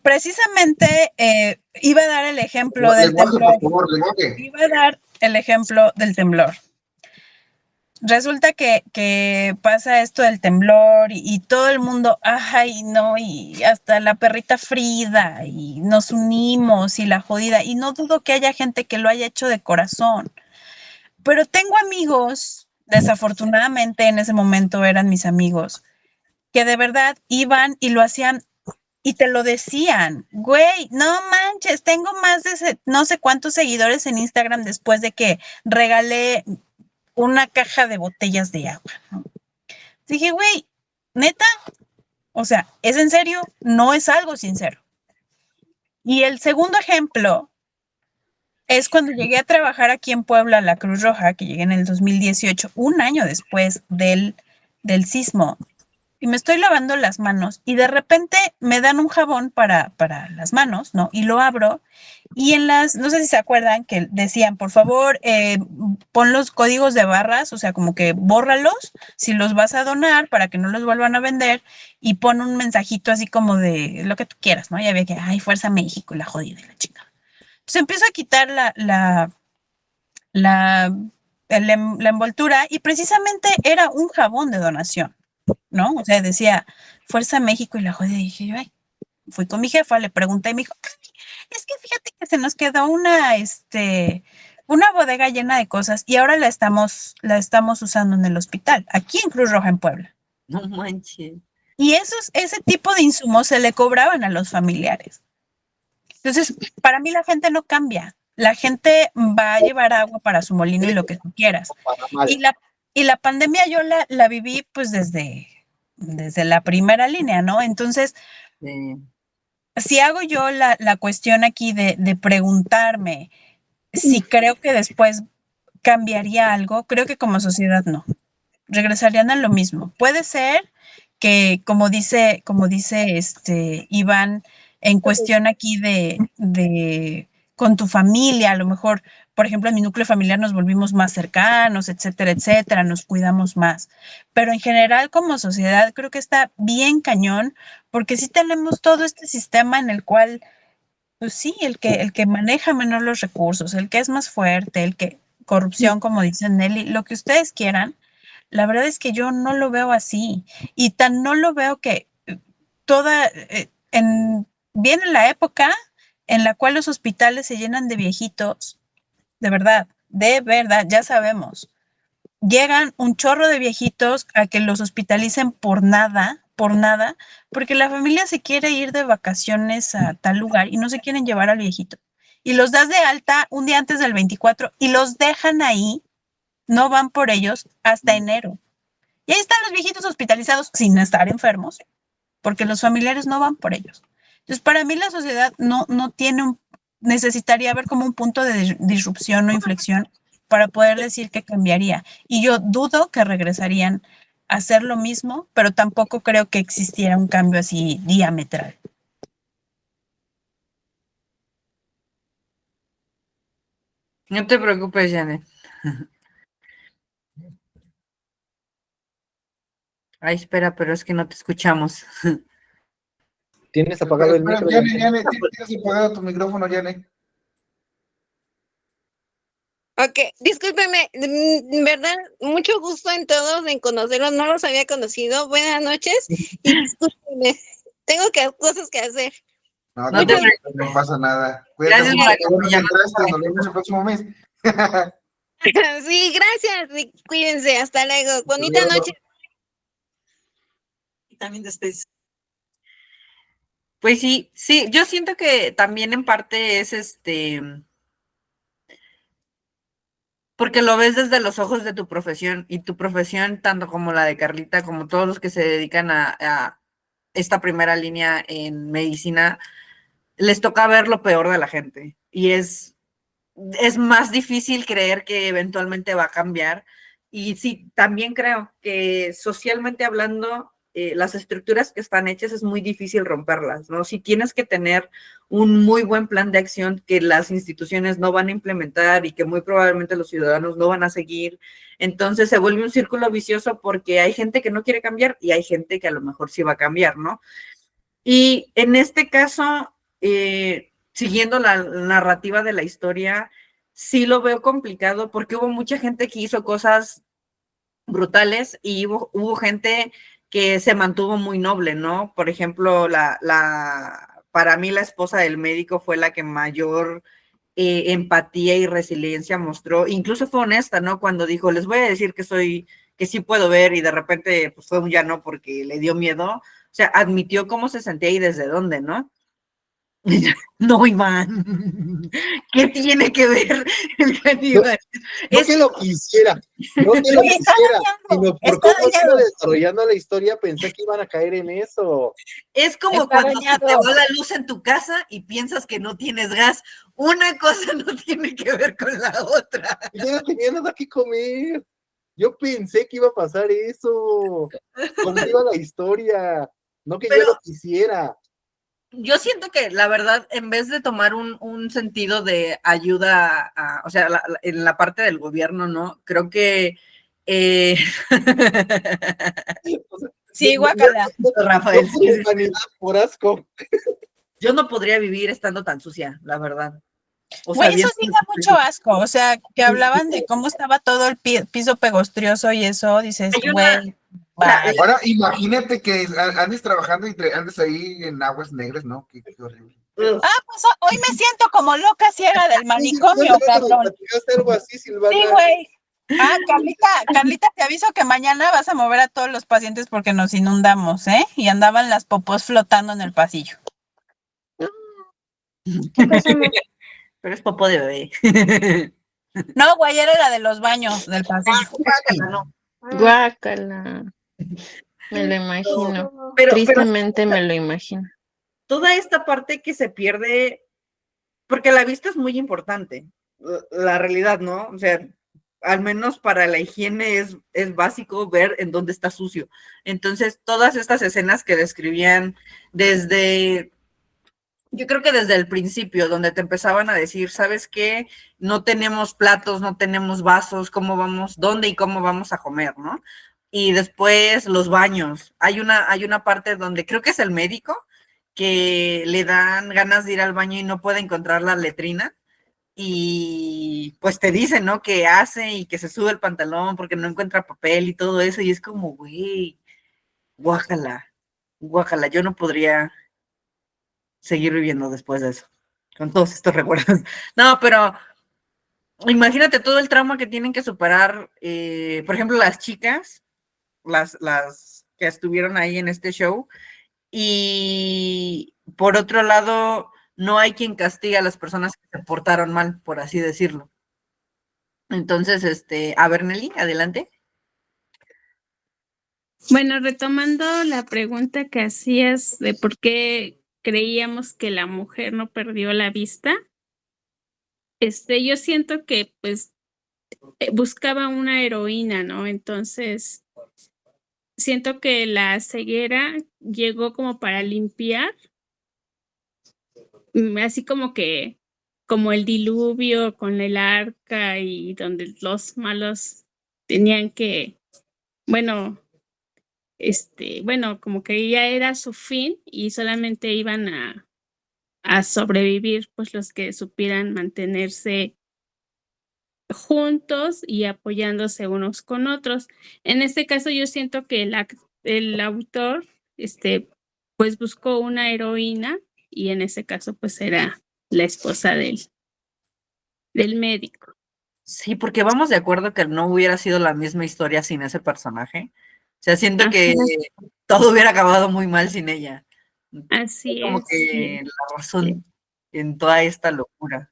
precisamente iba a dar el ejemplo del Lenguaje, por temblor. favor, lenguaje. Iba a dar el ejemplo del temblor. Resulta que pasa esto del temblor y todo el mundo, ay, no, y hasta la perrita Frida, y nos unimos y la jodida, y no dudo que haya gente que lo haya hecho de corazón, pero tengo amigos, desafortunadamente en ese momento eran mis amigos, que de verdad iban y lo hacían y te lo decían, güey, no manches, tengo más de no sé cuántos seguidores en Instagram después de que regalé una caja de botellas de agua, ¿no? Dije, güey, neta, o sea, ¿es en serio? No es algo sincero. Y el segundo ejemplo es cuando llegué a trabajar aquí en Puebla, la Cruz Roja, que llegué en el 2018, un año después del sismo, y me estoy lavando las manos y de repente me dan un jabón para las manos, ¿no? Y lo abro y no sé si se acuerdan que decían, por favor, pon los códigos de barras, o sea, como que bórralos si los vas a donar para que no los vuelvan a vender y pon un mensajito así como de lo que tú quieras, ¿no? Ya había que, ay, Fuerza México, la jodida y la chica. Entonces empiezo a quitar la, la envoltura y precisamente era un jabón de donación, ¿no? O sea, decía Fuerza México y la jodida. Y dije, ay, fui con mi jefa, le pregunté y me dijo, es que fíjate que se nos quedó una bodega llena de cosas y ahora la estamos usando en el hospital, aquí en Cruz Roja en Puebla. No manches. Y ese tipo de insumos se le cobraban a los familiares. Entonces, para mí la gente no cambia. La gente va a llevar agua para su molino y lo que tú quieras. Y la pandemia yo la viví pues desde la primera línea, ¿no? Entonces, si hago yo la cuestión aquí de preguntarme si creo que después cambiaría algo, creo que como sociedad no. Regresarían a lo mismo. Puede ser que, como dice Iván, en cuestión aquí de con tu familia, a lo mejor, por ejemplo, en mi núcleo familiar nos volvimos más cercanos, etcétera, etcétera, nos cuidamos más. Pero en general, como sociedad, creo que está bien cañón, porque sí tenemos todo este sistema en el cual, pues sí, el que maneja menos los recursos, el que es más fuerte, el que corrupción, como dice Nelly, lo que ustedes quieran, la verdad es que yo no lo veo así. Y tan no lo veo que toda, viene la época en la cual los hospitales se llenan de viejitos, de verdad, ya sabemos. Llegan un chorro de viejitos a que los hospitalicen por nada, porque la familia se quiere ir de vacaciones a tal lugar y no se quieren llevar al viejito. Y los das de alta un día antes del 24 y los dejan ahí no van por ellos hasta enero. Y ahí están los viejitos hospitalizados sin estar enfermos, porque los familiares no van por ellos. Entonces, para mí la sociedad no tiene necesitaría haber como un punto de disrupción o inflexión para poder decir que cambiaría. Y yo dudo que regresarían a hacer lo mismo, pero tampoco creo que existiera un cambio así diametral. No te preocupes, Janet. Ay, espera, pero es que no te escuchamos. Tienes apagado el micro. Janet, tienes apagado tu micrófono, Janet. Ok, discúlpeme, en verdad, mucho gusto en todos, en conocerlos, no los había conocido. Buenas noches y discúlpeme, tengo cosas que hacer. No, No te no pasa nada. Cuídate Gracias mucho, por qué bueno que acompañarnos. entraste, nos vemos el próximo mes. Sí, gracias, y cuídense, hasta luego. Bonita luego. noche. Y también después. Pues sí, yo siento que también en parte es porque lo ves desde los ojos de tu profesión, y tu profesión, tanto como la de Carlita, como todos los que se dedican a esta primera línea en medicina, les toca ver lo peor de la gente, y es más difícil creer que eventualmente va a cambiar. Y sí, también creo que socialmente hablando, las estructuras que están hechas es muy difícil romperlas, ¿no? Si tienes que tener un muy buen plan de acción que las instituciones no van a implementar y que muy probablemente los ciudadanos no van a seguir, entonces se vuelve un círculo vicioso porque hay gente que no quiere cambiar y hay gente que a lo mejor sí va a cambiar, ¿no? Y en este caso, siguiendo la narrativa de la historia, sí lo veo complicado porque hubo mucha gente que hizo cosas brutales y hubo gente que se mantuvo muy noble, ¿no? Por ejemplo, para mí la esposa del médico fue la que mayor empatía y resiliencia mostró, incluso fue honesta, ¿no? Cuando dijo, les voy a decir que sí puedo ver, y de repente pues fue un ya no porque le dio miedo. O sea, admitió cómo se sentía y desde dónde, ¿no? No, Iván, ¿qué tiene que ver el caníbal? No Es, que lo quisiera, no que lo Oye, está quisiera, dañado, sino por está cómo se iba dañado. desarrollando la historia, pensé que iban a caer en eso. es como Está cuando se te dañado. va la luz en tu casa y piensas que no tienes gas. Una cosa no tiene que ver con la otra. Yo no tenía nada que comer. Yo pensé que iba a pasar eso. ¿Cómo iba la historia? No que yo Pero lo quisiera. yo siento que la verdad, en vez de tomar un sentido de ayuda, o sea, en la parte del gobierno, ¿no? Creo que... O sea, Sí, guácala. no Rafael, por humanidad, por asco. yo no podría vivir estando tan sucia, la verdad. O Güey, sea, eso bien. sí da mucho asco. O sea, que hablaban de cómo estaba todo el piso pegostrioso y eso, dices, Hay güey, la- bye. Ahora, imagínate que andes trabajando y andes ahí en aguas negras, ¿no? Qué horrible. Ah, pues hoy me siento como loca ciega del Sí, manicomio, sí, cabrón. platicaste algo así, Silvana. Sí, güey. Ah, Carlita, te aviso que mañana vas a mover a todos los pacientes porque nos inundamos, ¿eh? Y andaban las popós flotando en el pasillo. ¿Qué pasó, Mo? Pero es popó de bebé. No, güey, era la de los baños del pasillo. No. Guácala. Me lo imagino. Pero Tristemente me lo imagino. toda esta parte que se pierde, porque la vista es muy importante, la realidad, ¿no? O sea, al menos para la higiene es básico ver en dónde está sucio. Entonces, todas estas escenas que describían yo creo que desde el principio, donde te empezaban a decir, ¿sabes qué? No tenemos platos, no tenemos vasos, ¿cómo vamos? ¿Dónde y cómo vamos a comer, no? Y después los baños. Hay una parte donde creo que es el médico que le dan ganas de ir al baño y no puede encontrar la letrina. Y pues te dicen, ¿no? Que hace y que se sube el pantalón porque no encuentra papel y todo eso. Y es como, güey, guácala, guácala, yo no podría seguir viviendo después de eso, con todos estos recuerdos. No, pero imagínate todo el trauma que tienen que superar, por ejemplo, las chicas, las que estuvieron ahí en este show, y por otro lado, no hay quien castigue a las personas que se portaron mal, por así decirlo. Entonces, a ver, Nelly, adelante. Bueno, retomando la pregunta que hacías de por qué creíamos que la mujer no perdió la vista, yo siento que pues buscaba una heroína, ¿no? Entonces, siento que la ceguera llegó como para limpiar, así como el diluvio con el arca y donde los malos tenían que, bueno, como que ya era su fin y solamente iban a sobrevivir, pues los que supieran mantenerse juntos y apoyándose unos con otros. En este caso, yo siento que el autor, pues buscó una heroína y en ese caso, pues era la esposa del médico. Sí, porque vamos de acuerdo que no hubiera sido la misma historia sin ese personaje. O sea, siento Ajá. que todo hubiera acabado muy mal sin ella. Así Como es. que la razón en toda esta locura.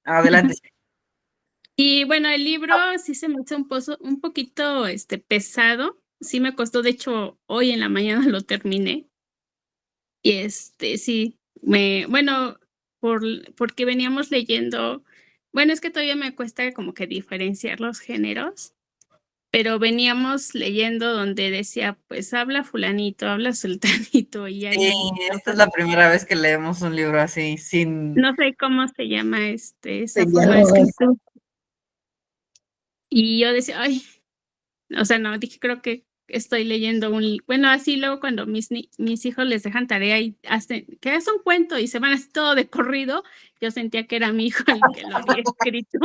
Adelante. Y bueno, el libro sí se me hizo un poquito pesado. Sí me costó, de hecho, hoy en la mañana lo terminé. Y sí, bueno, porque veníamos leyendo, bueno, es que todavía me cuesta como que diferenciar los géneros, pero veníamos leyendo donde decía, pues habla fulanito, habla sultanito, y Sí, ahí esta es la primera vez que leemos un libro así, sin... no sé cómo se llama esa sin forma de diálogos. escritura. Y yo decía, ay, o sea, no, dije, creo que estoy leyendo bueno, así luego cuando mis hijos les dejan tarea y hacen, que es un cuento y se van así todo de corrido, yo sentía que era mi hijo el que lo había escrito.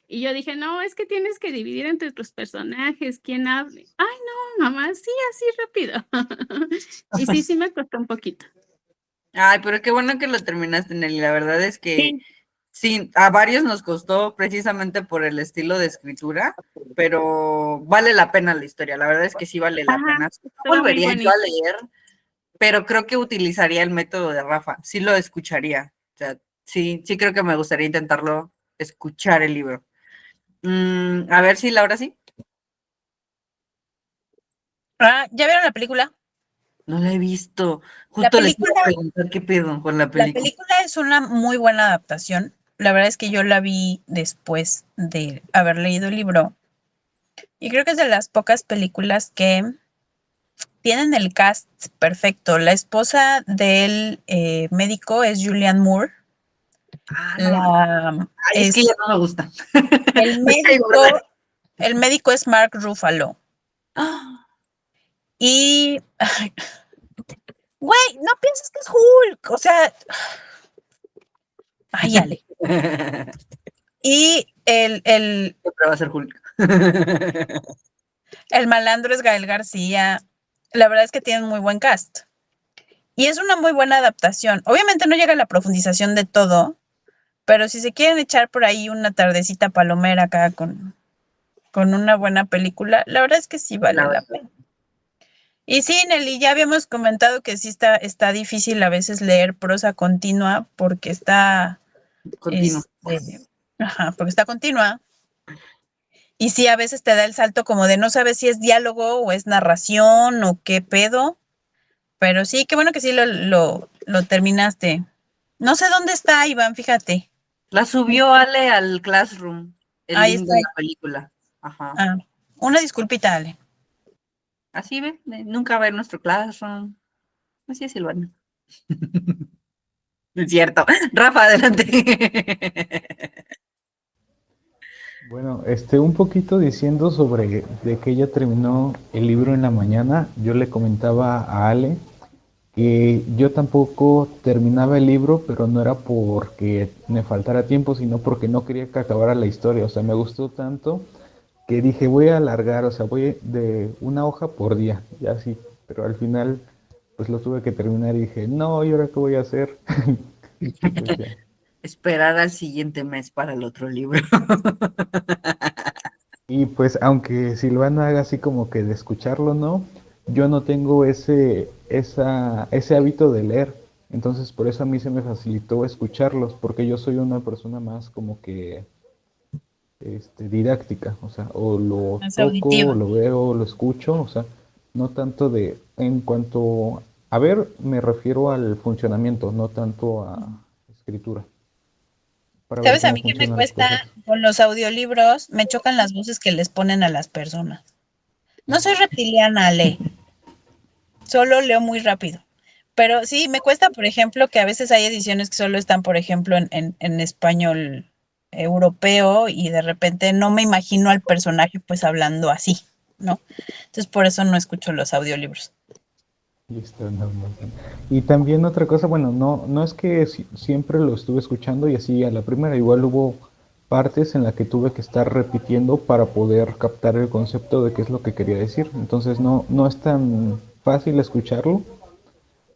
Y yo dije, no, es que tienes que dividir entre tus personajes, quién hable. Ay, no, mamá, sí, así rápido. Y sí me costó un poquito. Ay, pero qué bueno que lo terminaste, Nelly. La verdad es que Sí. sí, a varios nos costó precisamente por el estilo de escritura, pero vale la pena la historia. La verdad es que sí vale la Ajá, pena. No estaba muy volvería yo bonito. a leer, pero creo que utilizaría el método de Rafa. Sí lo escucharía. O sea, sí creo que me gustaría intentarlo, escuchar el libro. A ver si Laura sí. ¿Ya vieron la película? No la he visto. La Justo les iba película, a preguntar qué pedo con la la película. película es una muy buena adaptación. La verdad es que yo la vi después de haber leído el libro. Y creo que es de las pocas películas que tienen el cast perfecto. La esposa del médico es Julianne Moore. Ah, no. Ay, es que ya no me gusta. El Me cae gorda. médico es Mark Ruffalo. Ah, Y, güey, no pienses que es Hulk. O sea, ay, Ale. Y Siempre va a ser Hulk. el malandro es Gael García. La verdad es que tienen muy buen cast. Y es una muy buena adaptación. Obviamente no llega a la profundización de todo, pero si se quieren echar por ahí una tardecita palomera acá con una buena película, la verdad es que sí vale la pena. Y sí, Nelly, ya habíamos comentado que sí está difícil a veces leer prosa continua porque está Continuo. porque está continua. Y sí, a veces te da el salto como de no sabes si es diálogo o es narración o qué pedo. Pero sí, qué bueno que sí lo terminaste. No sé dónde está, Iván, fíjate. La subió Ale al Classroom, el Ahí link está. de la película. Ajá. Una disculpita, Ale. Así ve, nunca va en nuestro Classroom. Así es, Silvana. Es cierto. Rafa, adelante. Bueno, un poquito diciendo sobre de que ella terminó el libro en la mañana, yo le comentaba a Ale que yo tampoco terminaba el libro, pero no era porque me faltara tiempo, sino porque no quería que acabara la historia. O sea, me gustó tanto que dije, voy a alargar, o sea, voy de una hoja por día, y así. Pero al final, pues lo tuve que terminar y dije, no, ¿y ahora qué voy a hacer? Y pues ya. Esperar al siguiente mes para el otro libro. Y pues aunque Silvana haga así como que de escucharlo, ¿no? Yo no tengo ese hábito de leer. Entonces por eso a mí se me facilitó escucharlos, porque yo soy una persona más como que didáctica, o sea, o lo Más toco, auditiva. o lo veo, o lo escucho, o sea, no tanto en cuanto a ver, me refiero al funcionamiento, no tanto a escritura, para ver ¿Sabes a cómo mí qué me funcionan las cuesta cosas. con los audiolibros? Me chocan las voces que les ponen a las personas. No soy reptiliana, Ale, solo leo muy rápido. Pero sí, me cuesta, por ejemplo, que a veces hay ediciones que solo están, por ejemplo, en español europeo y de repente no me imagino al personaje pues hablando así, ¿no? Entonces por eso no escucho los audiolibros. Y está normal. Y también otra cosa, bueno, no es que siempre lo estuve escuchando y así a la primera, igual hubo partes en las que tuve que estar repitiendo para poder captar el concepto de qué es lo que quería decir. Entonces no es tan fácil escucharlo,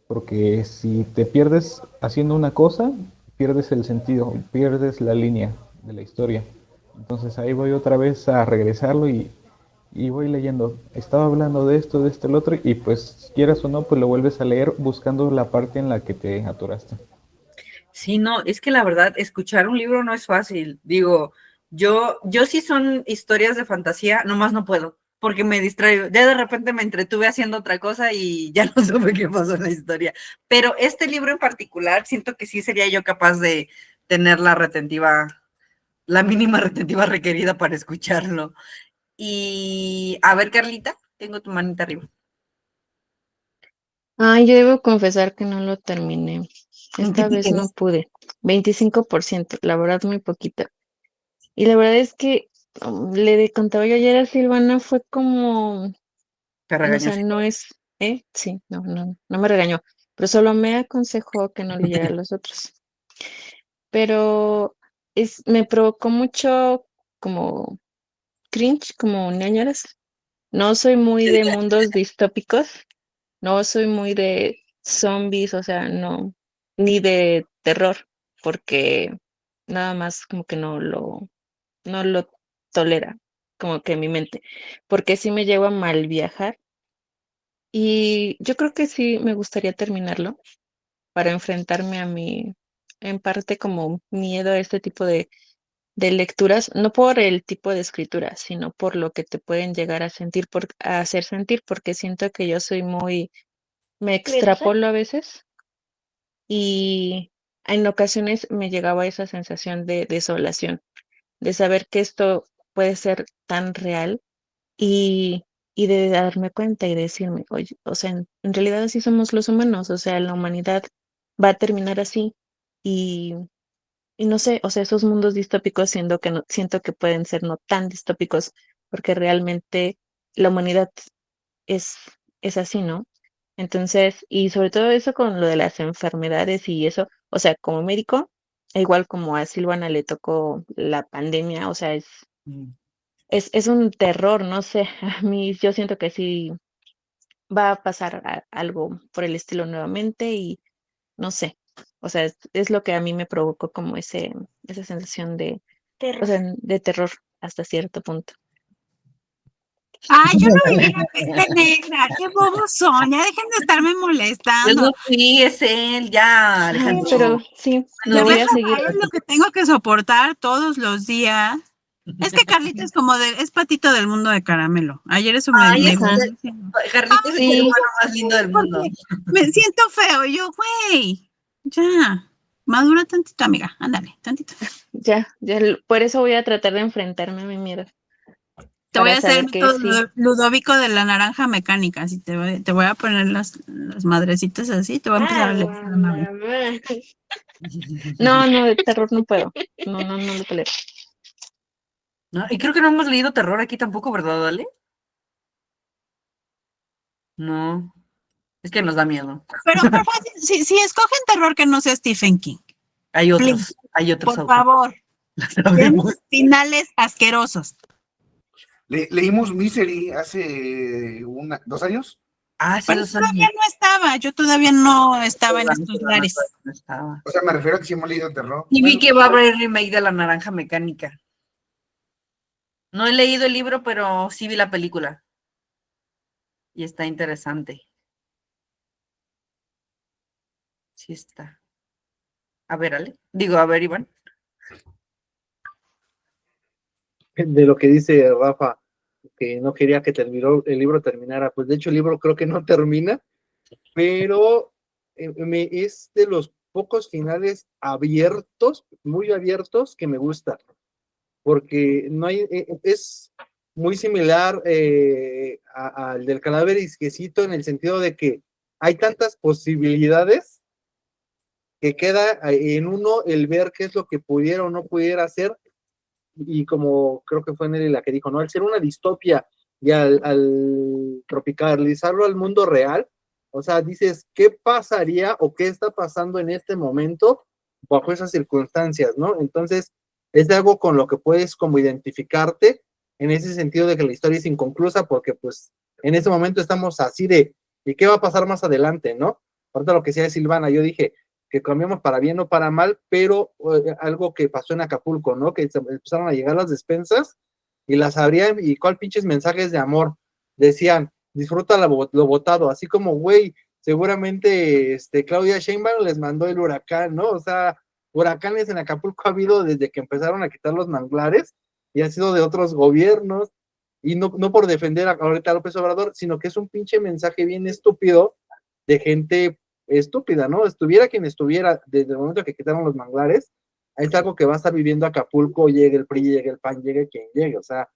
porque si te pierdes haciendo una cosa, pierdes el sentido, pierdes la línea de la historia. Entonces ahí voy otra vez a regresarlo y voy leyendo. Estaba hablando de esto, el otro, y pues quieras o no, pues lo vuelves a leer buscando la parte en la que te atoraste. Sí, no, es que la verdad, escuchar un libro no es fácil. Digo, yo sí son historias de fantasía, nomás no puedo, porque me distraigo. Ya de repente me entretuve haciendo otra cosa y ya no supe qué pasó en la historia. Pero este libro en particular, siento que sí sería yo capaz de tener la retentiva, la mínima retentiva requerida para escucharlo. Y a ver, Carlita, tengo tu manita arriba. Ay, yo debo confesar que no lo terminé. Esta vez no ¿Te pude. 25%, la verdad muy poquito. Y la verdad es que contaba yo ayer a Silvana, fue como, o regañó? sea, no es, sí, no me regañó, pero solo me aconsejó que no leyera los otros. Pero me provocó mucho como cringe, como ñañaras. No soy muy de mundos distópicos. No soy muy de zombies, o sea, no, ni de terror, porque nada más como que no lo tolera, como que mi mente, porque sí me lleva a mal viajar y yo creo que sí me gustaría terminarlo para enfrentarme a mi, en parte como miedo a este tipo de lecturas, no por el tipo de escritura, sino por lo que te pueden llegar a sentir, a hacer sentir, porque siento que yo soy muy, me extrapolo a veces y en ocasiones me llegaba esa sensación de desolación, de saber que esto puede ser tan real y, y de darme cuenta y decirme, oye, o sea, en realidad así somos los humanos, o sea, la humanidad va a terminar así y, y no sé, o sea, esos mundos distópicos siento que pueden ser no tan distópicos porque realmente la humanidad es, es así, ¿no? Entonces, y sobre todo eso con lo de las enfermedades y eso, o sea, como médico, e igual como a Silvana le tocó la pandemia, o sea, es un terror, no sé, a mí yo siento que sí va a pasar algo por el estilo nuevamente y no sé, o sea, es lo que a mí me provocó como esa sensación o sea, de terror hasta cierto punto. Ay, yo no viví la peste negra, qué bobos son, ya dejen de estarme Yo molestando. no fui, es él, ya, Ay, Alejandro. pero sí, Bueno, De lo voy a verdad, seguir. ¿sabes lo que tengo que soportar todos los días? Es que Carlita es como es patito del mundo de caramelo. Ayer eso Ay, me es, Ajá, vino diciendo, Carlita es el ser sí, humano más lindo del mundo. porque me siento feo. Y yo, güey, ya, madura tantito, amiga, ándale, tantito. por eso voy a tratar de enfrentarme a mi miedo, Te voy para a hacer saber que todo sí. Ludovico de la naranja mecánica, así te voy a poner las madrecitas así, te voy a empezar a leer. No, de terror no puedo. No lo tolero. No, y creo que no hemos leído terror aquí tampoco, ¿verdad, Ale? No, es que nos da miedo. Pero por favor, si escogen terror que no sea Stephen King, please, Hay otros por autores. favor, Lo sabemos. tenemos finales asquerosos. Leímos Misery hace 2 años. Ah, sí, Pero 2 años. yo todavía no estaba en Perdón, estos perdón, lares. no estaba. O sea, me refiero a que sí hemos leído terror. Y vi Bueno, que va a haber remake de La Naranja Mecánica. No he leído el libro, pero sí vi la película. Y está interesante. Sí está. A ver, Ale. Digo, a ver, Iván. de lo que dice Rafa, que no quería que el libro terminara. Pues de hecho el libro creo que no termina, pero es de los pocos finales abiertos, muy abiertos, que me gusta, porque no hay, es muy similar al del cadáver exquisito, en el sentido de que hay tantas posibilidades que queda en uno el ver qué es lo que pudiera o no pudiera hacer, y como creo que fue Nelly la que dijo, ¿no? Al ser una distopia y al tropicalizarlo al mundo real, o sea, dices, ¿qué pasaría o qué está pasando en este momento bajo esas circunstancias, ¿no? Entonces, es de algo con lo que puedes como identificarte, en ese sentido de que la historia es inconclusa, porque pues en este momento estamos así de, ¿y qué va a pasar más adelante, no? Ahorita lo que decía Silvana, yo dije, que cambiamos para bien o para mal, pero algo que pasó en Acapulco, ¿no? Que empezaron a llegar las despensas y las abrían, y cuál pinches mensajes de amor decían, disfruta lo botado, así como, güey, seguramente Claudia Sheinbaum les mandó el huracán, ¿no? O sea, huracanes en Acapulco ha habido desde que empezaron a quitar los manglares, y ha sido de otros gobiernos, y no por defender ahorita a López Obrador, sino que es un pinche mensaje bien estúpido de gente estúpida, ¿no? Estuviera quien estuviera, desde el momento que quitaron los manglares, es algo que va a estar viviendo Acapulco, llegue el PRI, llegue el PAN, llegue quien llegue, o sea,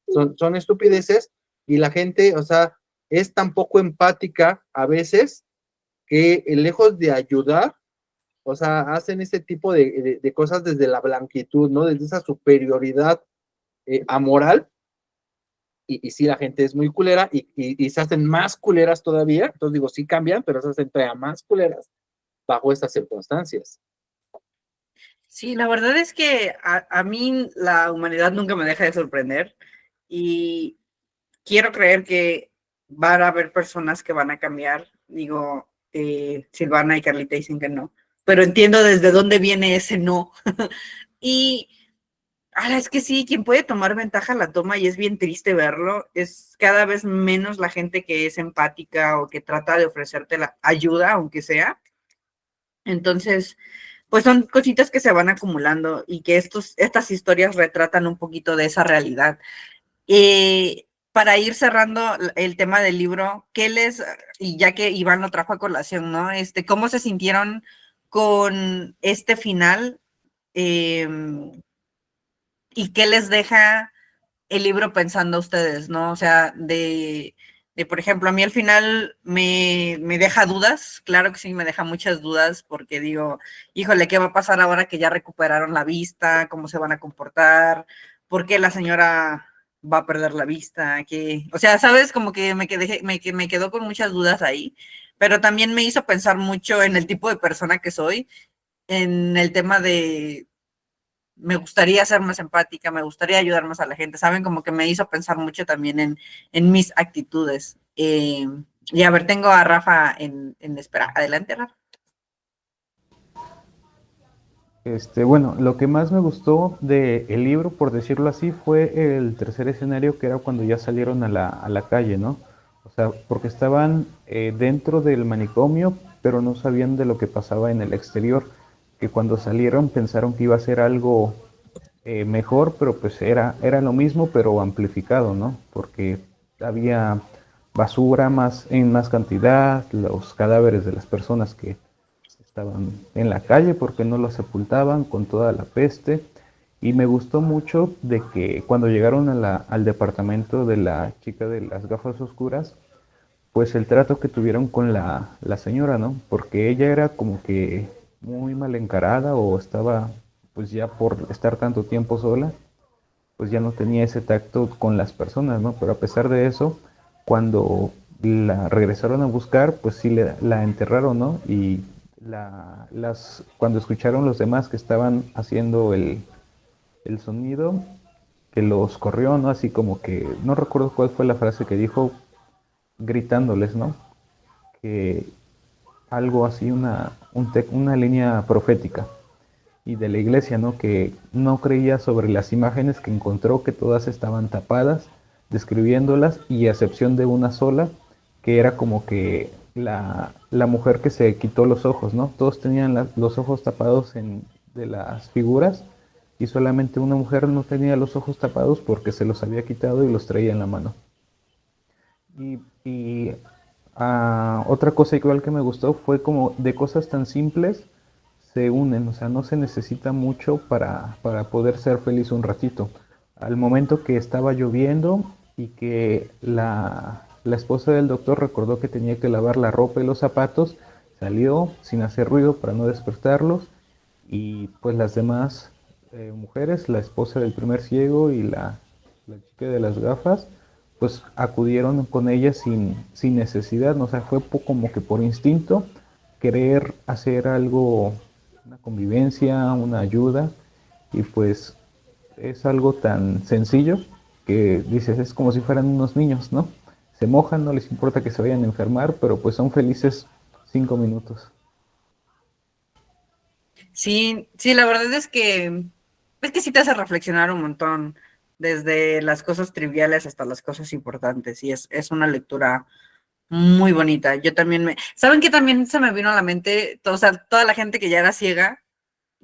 son estupideces, y la gente, o sea, es tan poco empática a veces, que lejos de ayudar, o sea, hacen este tipo de cosas desde la blanquitud, ¿no? Desde esa superioridad amoral, y sí, la gente es muy culera, y se hacen más culeras todavía. Entonces digo, sí cambian, pero se hacen todavía más culeras bajo estas circunstancias. Sí, la verdad es que a mí la humanidad nunca me deja de sorprender, y quiero creer que van a haber personas que van a cambiar. Digo, Silvana y Carlita dicen que no, pero entiendo desde dónde viene ese no. Y es que sí, quien puede tomar ventaja la toma, y es bien triste verlo. Es cada vez menos la gente que es empática o que trata de ofrecerte la ayuda, aunque sea. Entonces, pues son cositas que se van acumulando, y que estas historias retratan un poquito de esa realidad. Para ir cerrando el tema del libro, y ya que Iván lo trajo a colación, ¿no? ¿Cómo se sintieron con este final? ¿Y qué les deja el libro pensando a ustedes, no? O sea, por ejemplo, a mí al final me deja dudas, claro que sí, me deja muchas dudas, porque digo, híjole, ¿qué va a pasar ahora que ya recuperaron la vista? ¿Cómo se van a comportar? ¿Por qué la señora va a perder la vista? O sea, ¿sabes? Como que me quedó con muchas dudas ahí, pero también me hizo pensar mucho en el tipo de persona que soy, en el tema de me gustaría ser más empática, me gustaría ayudar más a la gente, ¿saben? Como que me hizo pensar mucho también en mis actitudes. Y a ver, tengo a Rafa en espera. Adelante, Rafa. Bueno, lo que más me gustó del libro, por decirlo así, fue el tercer escenario, que era cuando ya salieron a la calle, ¿no? O sea, porque estaban dentro del manicomio, pero no sabían de lo que pasaba en el exterior, que cuando salieron pensaron que iba a ser algo mejor, pero pues era lo mismo, pero amplificado, ¿no? Porque había basura en más cantidad, los cadáveres de las personas que estaban en la calle porque no los sepultaban, con toda la peste. Y me gustó mucho de que cuando llegaron al departamento de la chica de las gafas oscuras, pues el trato que tuvieron con la señora, ¿no? Porque ella era como que muy mal encarada, o estaba, pues ya por estar tanto tiempo sola, pues ya no tenía ese tacto con las personas, ¿no? Pero a pesar de eso, cuando la regresaron a buscar, pues sí la enterraron, ¿no? Y cuando escucharon los demás que estaban haciendo el sonido, que los corrió, ¿no? Así como que, no recuerdo cuál fue la frase que dijo, gritándoles, ¿no? Que algo así, una línea profética y de la iglesia, ¿no? Que no creía sobre las imágenes que encontró, que todas estaban tapadas, describiéndolas, y a excepción de una sola, que era como que la mujer que se quitó los ojos, ¿no? Todos tenían los ojos tapados de las figuras, y solamente una mujer no tenía los ojos tapados porque se los había quitado y los traía en la mano. Y otra cosa igual que me gustó fue como de cosas tan simples se unen, o sea, no se necesita mucho para poder ser feliz un ratito. Al momento que estaba lloviendo y que la esposa del doctor recordó que tenía que lavar la ropa y los zapatos, salió sin hacer ruido para no despertarlos y pues las demás mujeres, la esposa del primer ciego y la chica de las gafas, pues acudieron con ella sin necesidad, ¿no? O sea, fue como que por instinto querer hacer algo, una convivencia, una ayuda, y pues es algo tan sencillo que dices, es como si fueran unos niños, ¿no? Se mojan, no les importa que se vayan a enfermar, pero pues son felices 5 minutos. Sí, sí, la verdad es que sí te hace reflexionar un montón, desde las cosas triviales hasta las cosas importantes, y es una lectura muy bonita. Yo también ¿saben qué también se me vino a la mente? O sea, toda la gente que ya era ciega,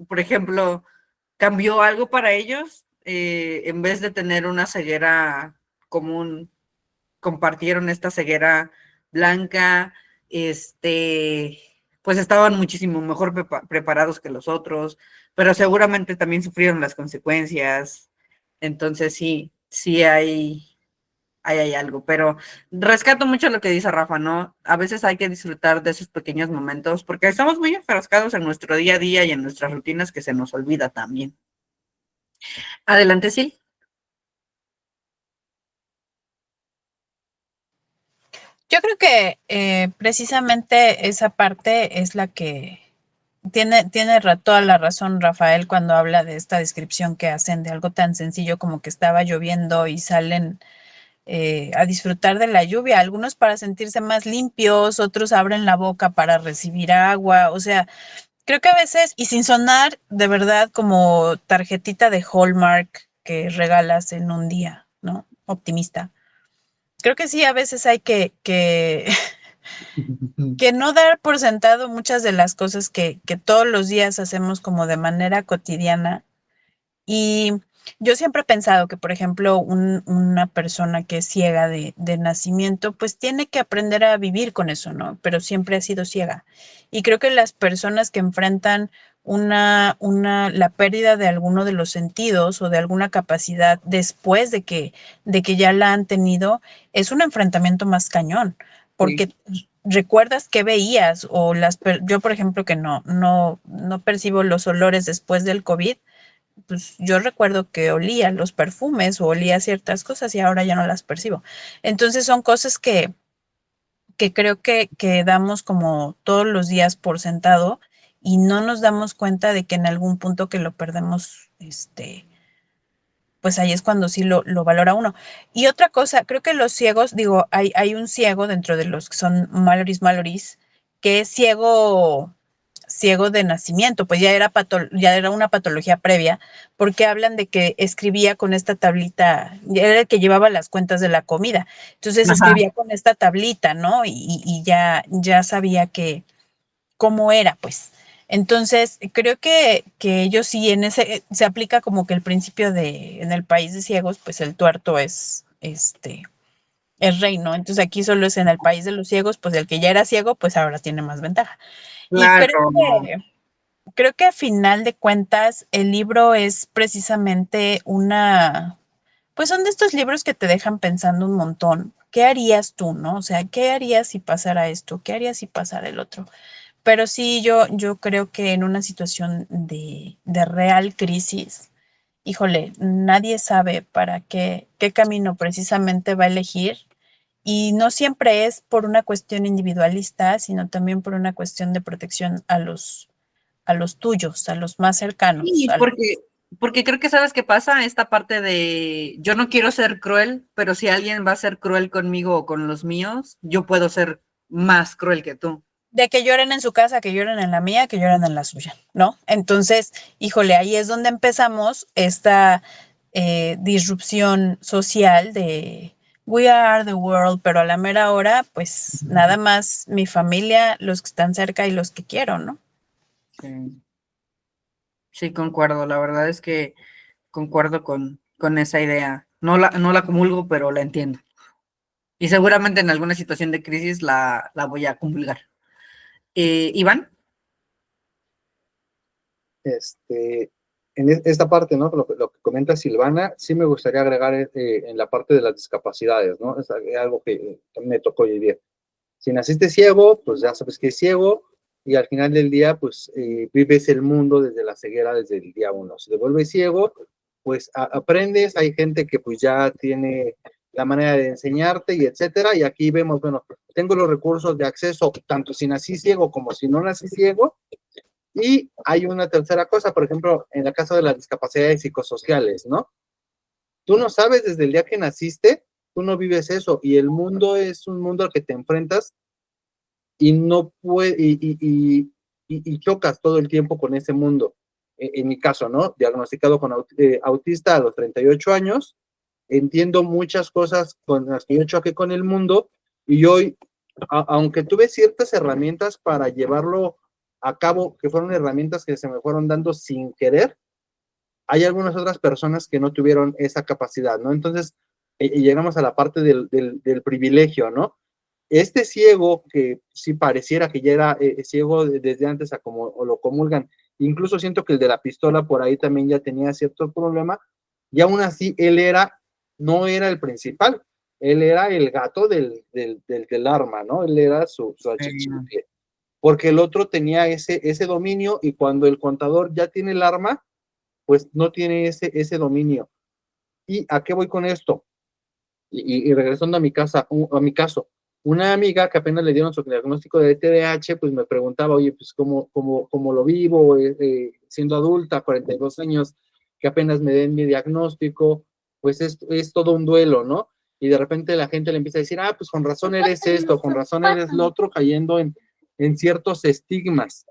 por ejemplo, cambió algo para ellos, en vez de tener una ceguera común, compartieron esta ceguera blanca, pues estaban muchísimo mejor preparados que los otros, pero seguramente también sufrieron las consecuencias. Entonces sí hay algo, pero rescato mucho lo que dice Rafa, ¿no? A veces hay que disfrutar de esos pequeños momentos porque estamos muy enfrascados en nuestro día a día y en nuestras rutinas que se nos olvida también. Adelante, sí. Yo creo que precisamente esa parte es la que tiene toda la razón Rafael cuando habla de esta descripción que hacen de algo tan sencillo como que estaba lloviendo y salen a disfrutar de la lluvia, algunos para sentirse más limpios, otros abren la boca para recibir agua, o sea, creo que a veces, y sin sonar de verdad como tarjetita de Hallmark que regalas en un día, ¿no? Optimista. Creo que sí, a veces hay que no dar por sentado muchas de las cosas que todos los días hacemos como de manera cotidiana. Y yo siempre he pensado que, por ejemplo, una persona que es ciega de nacimiento, pues tiene que aprender a vivir con eso, ¿no? Pero siempre ha sido ciega. Y creo que las personas que enfrentan la pérdida de alguno de los sentidos o de alguna capacidad después de que ya la han tenido, es un enfrentamiento más cañón, porque recuerdas qué veías o yo, por ejemplo, que no percibo los olores después del COVID, pues yo recuerdo que olía los perfumes o olía ciertas cosas y ahora ya no las percibo. Entonces son cosas que creo que damos como todos los días por sentado y no nos damos cuenta de que en algún punto que lo perdemos, pues ahí es cuando sí lo valora uno. Y otra cosa, creo que los ciegos, digo, hay un ciego dentro de los que son Maloris, que es ciego de nacimiento, pues ya era una patología previa, porque hablan de que escribía con esta tablita, era el que llevaba las cuentas de la comida, entonces escribía con esta tablita, ¿no? Y ya sabía cómo era, pues. Entonces, creo que ellos sí, se aplica como que el principio en el país de ciegos, pues el tuerto es rey, ¿no? Entonces aquí solo es en el país de los ciegos, pues el que ya era ciego, pues ahora tiene más ventaja. Y Claro. creo que a final de cuentas el libro es precisamente pues son de estos libros que te dejan pensando un montón. ¿Qué harías tú, no? O sea, ¿qué harías si pasara esto? ¿Qué harías si pasara el otro? Pero sí, yo creo que en una situación de real crisis, híjole, nadie sabe para qué camino precisamente va a elegir. Y no siempre es por una cuestión individualista, sino también por una cuestión de protección a los tuyos, a los más cercanos. Sí, porque creo que sabes qué pasa, esta parte de yo no quiero ser cruel, pero si alguien va a ser cruel conmigo o con los míos, yo puedo ser más cruel que tú. De que lloren en su casa, que lloren en la mía, que lloren en la suya, ¿no? Entonces, híjole, ahí es donde empezamos esta disrupción social de we are the world, pero a la mera hora, pues nada más mi familia, los que están cerca y los que quiero, ¿no? Sí. Sí, concuerdo. La verdad es que concuerdo con esa idea. No la comulgo, pero la entiendo. Y seguramente en alguna situación de crisis la voy a comulgar. Iván. En esta parte, ¿no? Lo que comenta Silvana, sí me gustaría agregar en la parte de las discapacidades, ¿no? Es algo que me tocó vivir. Si naciste ciego, pues ya sabes que es ciego, y al final del día, pues vives el mundo desde la ceguera desde el día uno. Si te vuelves ciego, pues aprendes, hay gente que pues ya tiene la manera de enseñarte y etcétera, y aquí vemos, bueno, tengo los recursos de acceso, tanto si nací ciego como si no nací ciego, y hay una tercera cosa, por ejemplo, en el caso de las discapacidades psicosociales, ¿no? Tú no sabes desde el día que naciste, tú no vives eso, y el mundo es un mundo al que te enfrentas y no puede, y chocas todo el tiempo con ese mundo. En mi caso, ¿no? Diagnosticado con autista a los 38 años, entiendo muchas cosas con las que yo choqué con el mundo, y hoy, aunque tuve ciertas herramientas para llevarlo a cabo, que fueron herramientas que se me fueron dando sin querer, hay algunas otras personas que no tuvieron esa capacidad, ¿no? Entonces, llegamos a la parte del privilegio, ¿no? Este ciego, que sí pareciera que ya era ciego desde antes a como o lo comulgan, incluso siento que el de la pistola por ahí también ya tenía cierto problema, y aún así él no era el principal, él era el gato del arma, ¿no? Él era su achichicle, porque el otro tenía ese dominio, y cuando el contador ya tiene el arma, pues no tiene ese dominio. ¿Y a qué voy con esto? Y regresando a mi caso, una amiga que apenas le dieron su diagnóstico de TDAH, pues me preguntaba, oye, pues cómo lo vivo, siendo adulta, 42 años, que apenas me den mi diagnóstico, pues es todo un duelo, ¿no? Y de repente la gente le empieza a decir, pues con razón eres esto, con razón eres lo otro, cayendo en ciertos estigmas.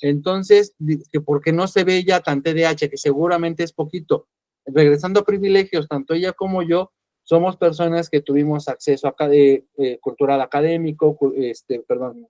Entonces, que porque no se ve ya tan TDAH, que seguramente es poquito. Regresando a privilegios, tanto ella como yo, somos personas que tuvimos acceso a cultural académico, perdón,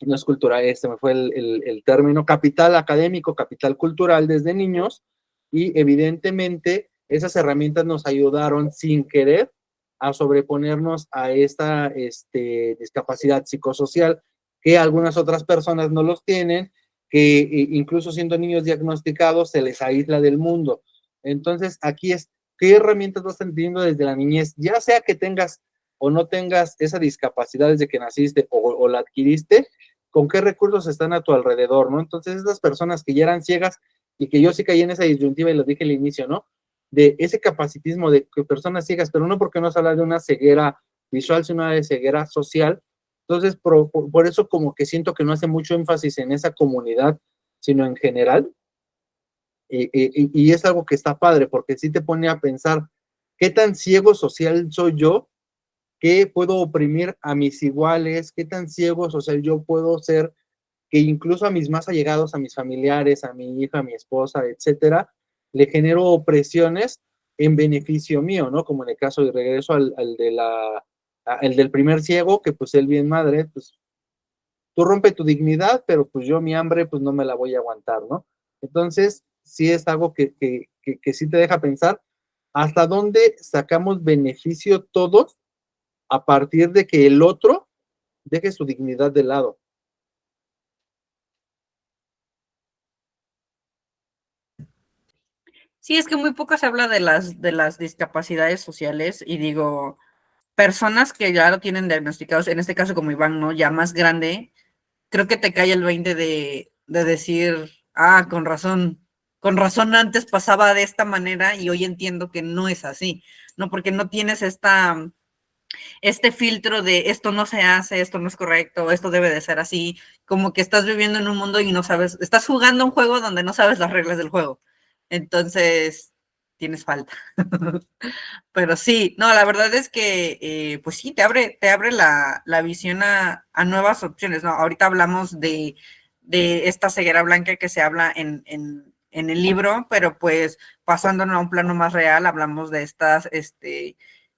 no es cultural, me fue el término, capital académico, capital cultural desde niños, y evidentemente esas herramientas nos ayudaron sin querer a sobreponernos a esta discapacidad psicosocial que algunas otras personas no los tienen, que incluso siendo niños diagnosticados se les aísla del mundo. Entonces aquí es, ¿qué herramientas vas teniendo desde la niñez? Ya sea que tengas o no tengas esa discapacidad desde que naciste o la adquiriste, ¿con qué recursos están a tu alrededor, no? Entonces, esas personas que ya eran ciegas, y que yo sí caí en esa disyuntiva y lo dije al inicio, ¿no? De ese capacitismo de que personas ciegas, pero no porque no se habla de una ceguera visual, sino de ceguera social. Entonces, por eso como que siento que no hace mucho énfasis en esa comunidad, sino en general. Y es algo que está padre, porque sí te pone a pensar, ¿qué tan ciego social soy yo? ¿Qué puedo oprimir a mis iguales? ¿Qué tan ciego social yo puedo ser? Que incluso a mis más allegados, a mis familiares, a mi hija, a mi esposa, etcétera, le genero opresiones en beneficio mío, ¿no? Como en el caso de regreso al del primer ciego, que pues él bien madre, pues tú rompe tu dignidad, pero pues yo mi hambre pues no me la voy a aguantar, ¿no? Entonces, sí es algo que sí te deja pensar hasta dónde sacamos beneficio todos a partir de que el otro deje su dignidad de lado. Sí, es que muy poco se habla de las discapacidades sociales, y digo, personas que ya lo tienen diagnosticados, en este caso como Iván, ¿no? Ya más grande, creo que te cae el 20 de decir, con razón antes pasaba de esta manera y hoy entiendo que no es así, ¿no? Porque no tienes este filtro de esto no se hace, esto no es correcto, esto debe de ser así, como que estás viviendo en un mundo y no sabes, estás jugando un juego donde no sabes las reglas del juego. Entonces, tienes falta. Pero sí, no, la verdad es que, pues sí, te abre la visión a nuevas opciones, ¿no? Ahorita hablamos de esta ceguera blanca que se habla en el libro, pero pues pasándonos a un plano más real, hablamos de estas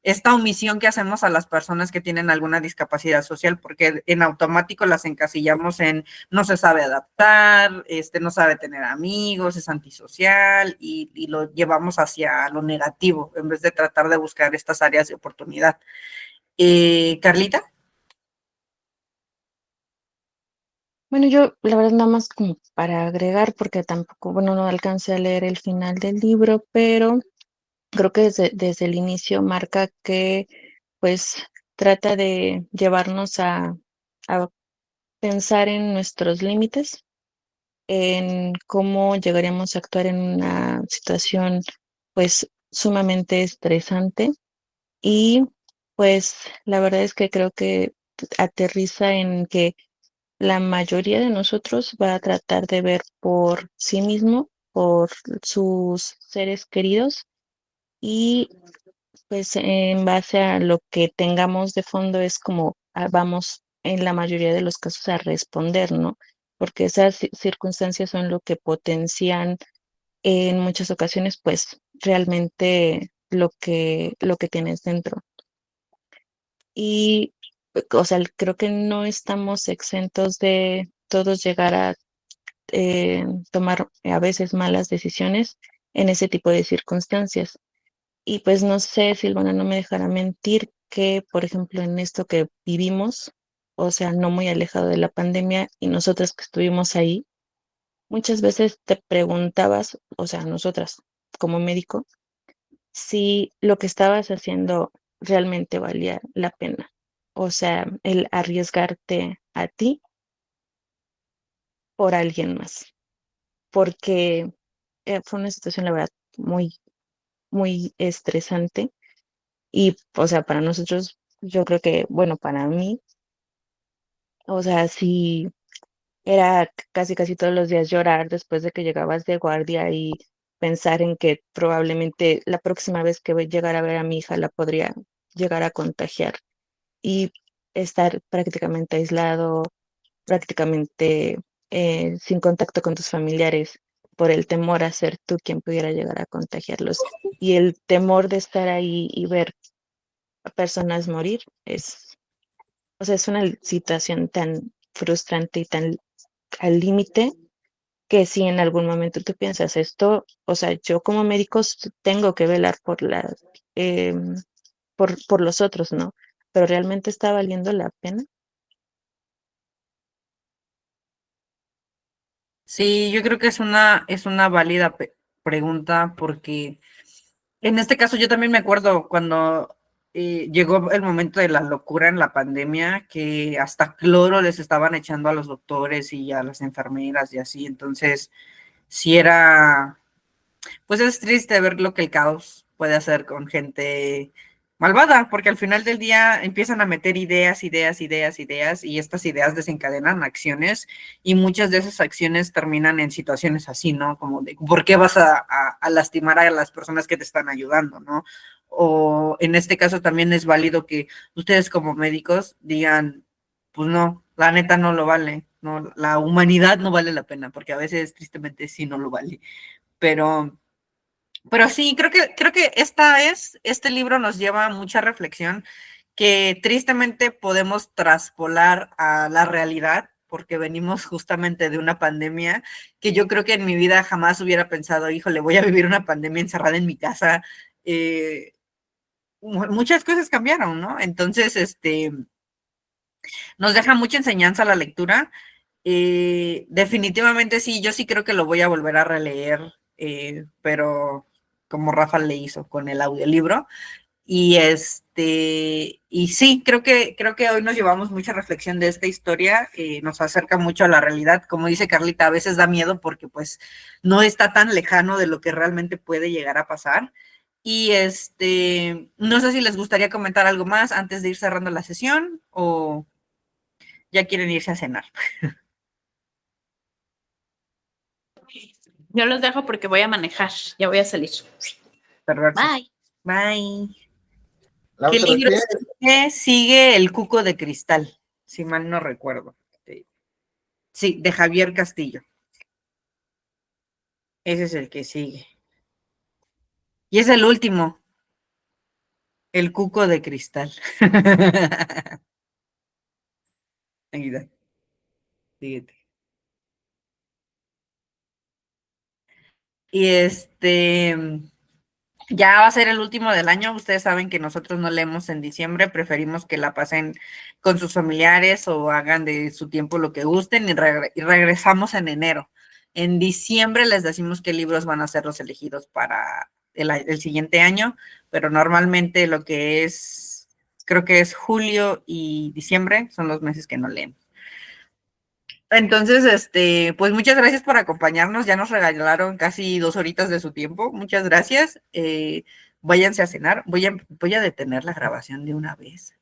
esta omisión que hacemos a las personas que tienen alguna discapacidad social, porque en automático las encasillamos en no se sabe adaptar, no sabe tener amigos, es antisocial y lo llevamos hacia lo negativo en vez de tratar de buscar estas áreas de oportunidad. Carlita. Bueno, yo la verdad nada más como para agregar, porque tampoco, bueno, no alcancé a leer el final del libro, pero creo que desde el inicio marca que pues trata de llevarnos a pensar en nuestros límites, en cómo llegaríamos a actuar en una situación pues sumamente estresante y pues la verdad es que creo que aterriza en que la mayoría de nosotros va a tratar de ver por sí mismo, por sus seres queridos y pues en base a lo que tengamos de fondo es como vamos en la mayoría de los casos a responder, ¿no? Porque esas circunstancias son lo que potencian en muchas ocasiones pues realmente lo que tienes dentro. Y, o sea, creo que no estamos exentos de todos llegar a tomar a veces malas decisiones en ese tipo de circunstancias. Y pues no sé, Silvana, no me dejará mentir que, por ejemplo, en esto que vivimos, o sea, no muy alejado de la pandemia y nosotras que estuvimos ahí, muchas veces te preguntabas, o sea, nosotras como médico, si lo que estabas haciendo realmente valía la pena. O sea, el arriesgarte a ti por alguien más. Porque fue una situación, la verdad, muy, muy estresante. Y, o sea, para nosotros, yo creo que, bueno, para mí, o sea, sí, era casi todos los días llorar después de que llegabas de guardia y pensar en que probablemente la próxima vez que voy a llegar a ver a mi hija la podría llegar a contagiar y estar prácticamente aislado, prácticamente sin contacto con tus familiares por el temor a ser tú quien pudiera llegar a contagiarlos. Y el temor de estar ahí y ver a personas morir o sea, es una situación tan frustrante y tan al límite que si en algún momento tú piensas esto, o sea, yo como médico tengo que velar em, por los otros, ¿no? Pero realmente está valiendo la pena. Sí, yo creo que es una válida pregunta porque en este caso yo también me acuerdo cuando llegó el momento de la locura en la pandemia, que hasta cloro les estaban echando a los doctores y a las enfermeras y así, entonces sí era, pues es triste ver lo que el caos puede hacer con gente malvada, porque al final del día empiezan a meter ideas, y estas ideas desencadenan acciones, y muchas de esas acciones terminan en situaciones así, ¿no? Como de, ¿por qué vas a lastimar a las personas que te están ayudando, ¿no? O en este caso también es válido que ustedes como médicos digan, pues no, la neta no lo vale, ¿no? La humanidad no vale la pena, porque a veces tristemente sí no lo vale, pero sí, creo que este libro nos lleva a mucha reflexión que tristemente podemos traspolar a la realidad, porque venimos justamente de una pandemia que yo creo que en mi vida jamás hubiera pensado, híjole, voy a vivir una pandemia encerrada en mi casa. Muchas cosas cambiaron, ¿no? Entonces, nos deja mucha enseñanza la lectura. Definitivamente sí, yo sí creo que lo voy a volver a releer, pero como Rafa le hizo con el audiolibro. Y y sí, creo que hoy nos llevamos mucha reflexión de esta historia, nos acerca mucho a la realidad. Como dice Carlita, a veces da miedo porque pues no está tan lejano de lo que realmente puede llegar a pasar. Y no sé si les gustaría comentar algo más antes de ir cerrando la sesión o ya quieren irse a cenar. Yo los dejo porque voy a manejar, ya voy a salir. Perfecto. Bye. Bye. La ¿Qué otra libro vez, sigue? Sigue El Cuco de Cristal, si mal no recuerdo. Sí, de Javier Castillo. Ese es el que sigue. Y es el último. El cuco de cristal. Aguida. Síguete. Y ya va a ser el último del año. Ustedes saben que nosotros no leemos en diciembre, preferimos que la pasen con sus familiares o hagan de su tiempo lo que gusten y regresamos en enero. En diciembre les decimos qué libros van a ser los elegidos para el siguiente año, pero normalmente lo que es, creo que es julio y diciembre, son los meses que no leemos. Entonces, pues muchas gracias por acompañarnos. Ya nos regalaron casi 2 horitas de su tiempo. Muchas gracias. Váyanse a cenar. Voy a detener la grabación de una vez.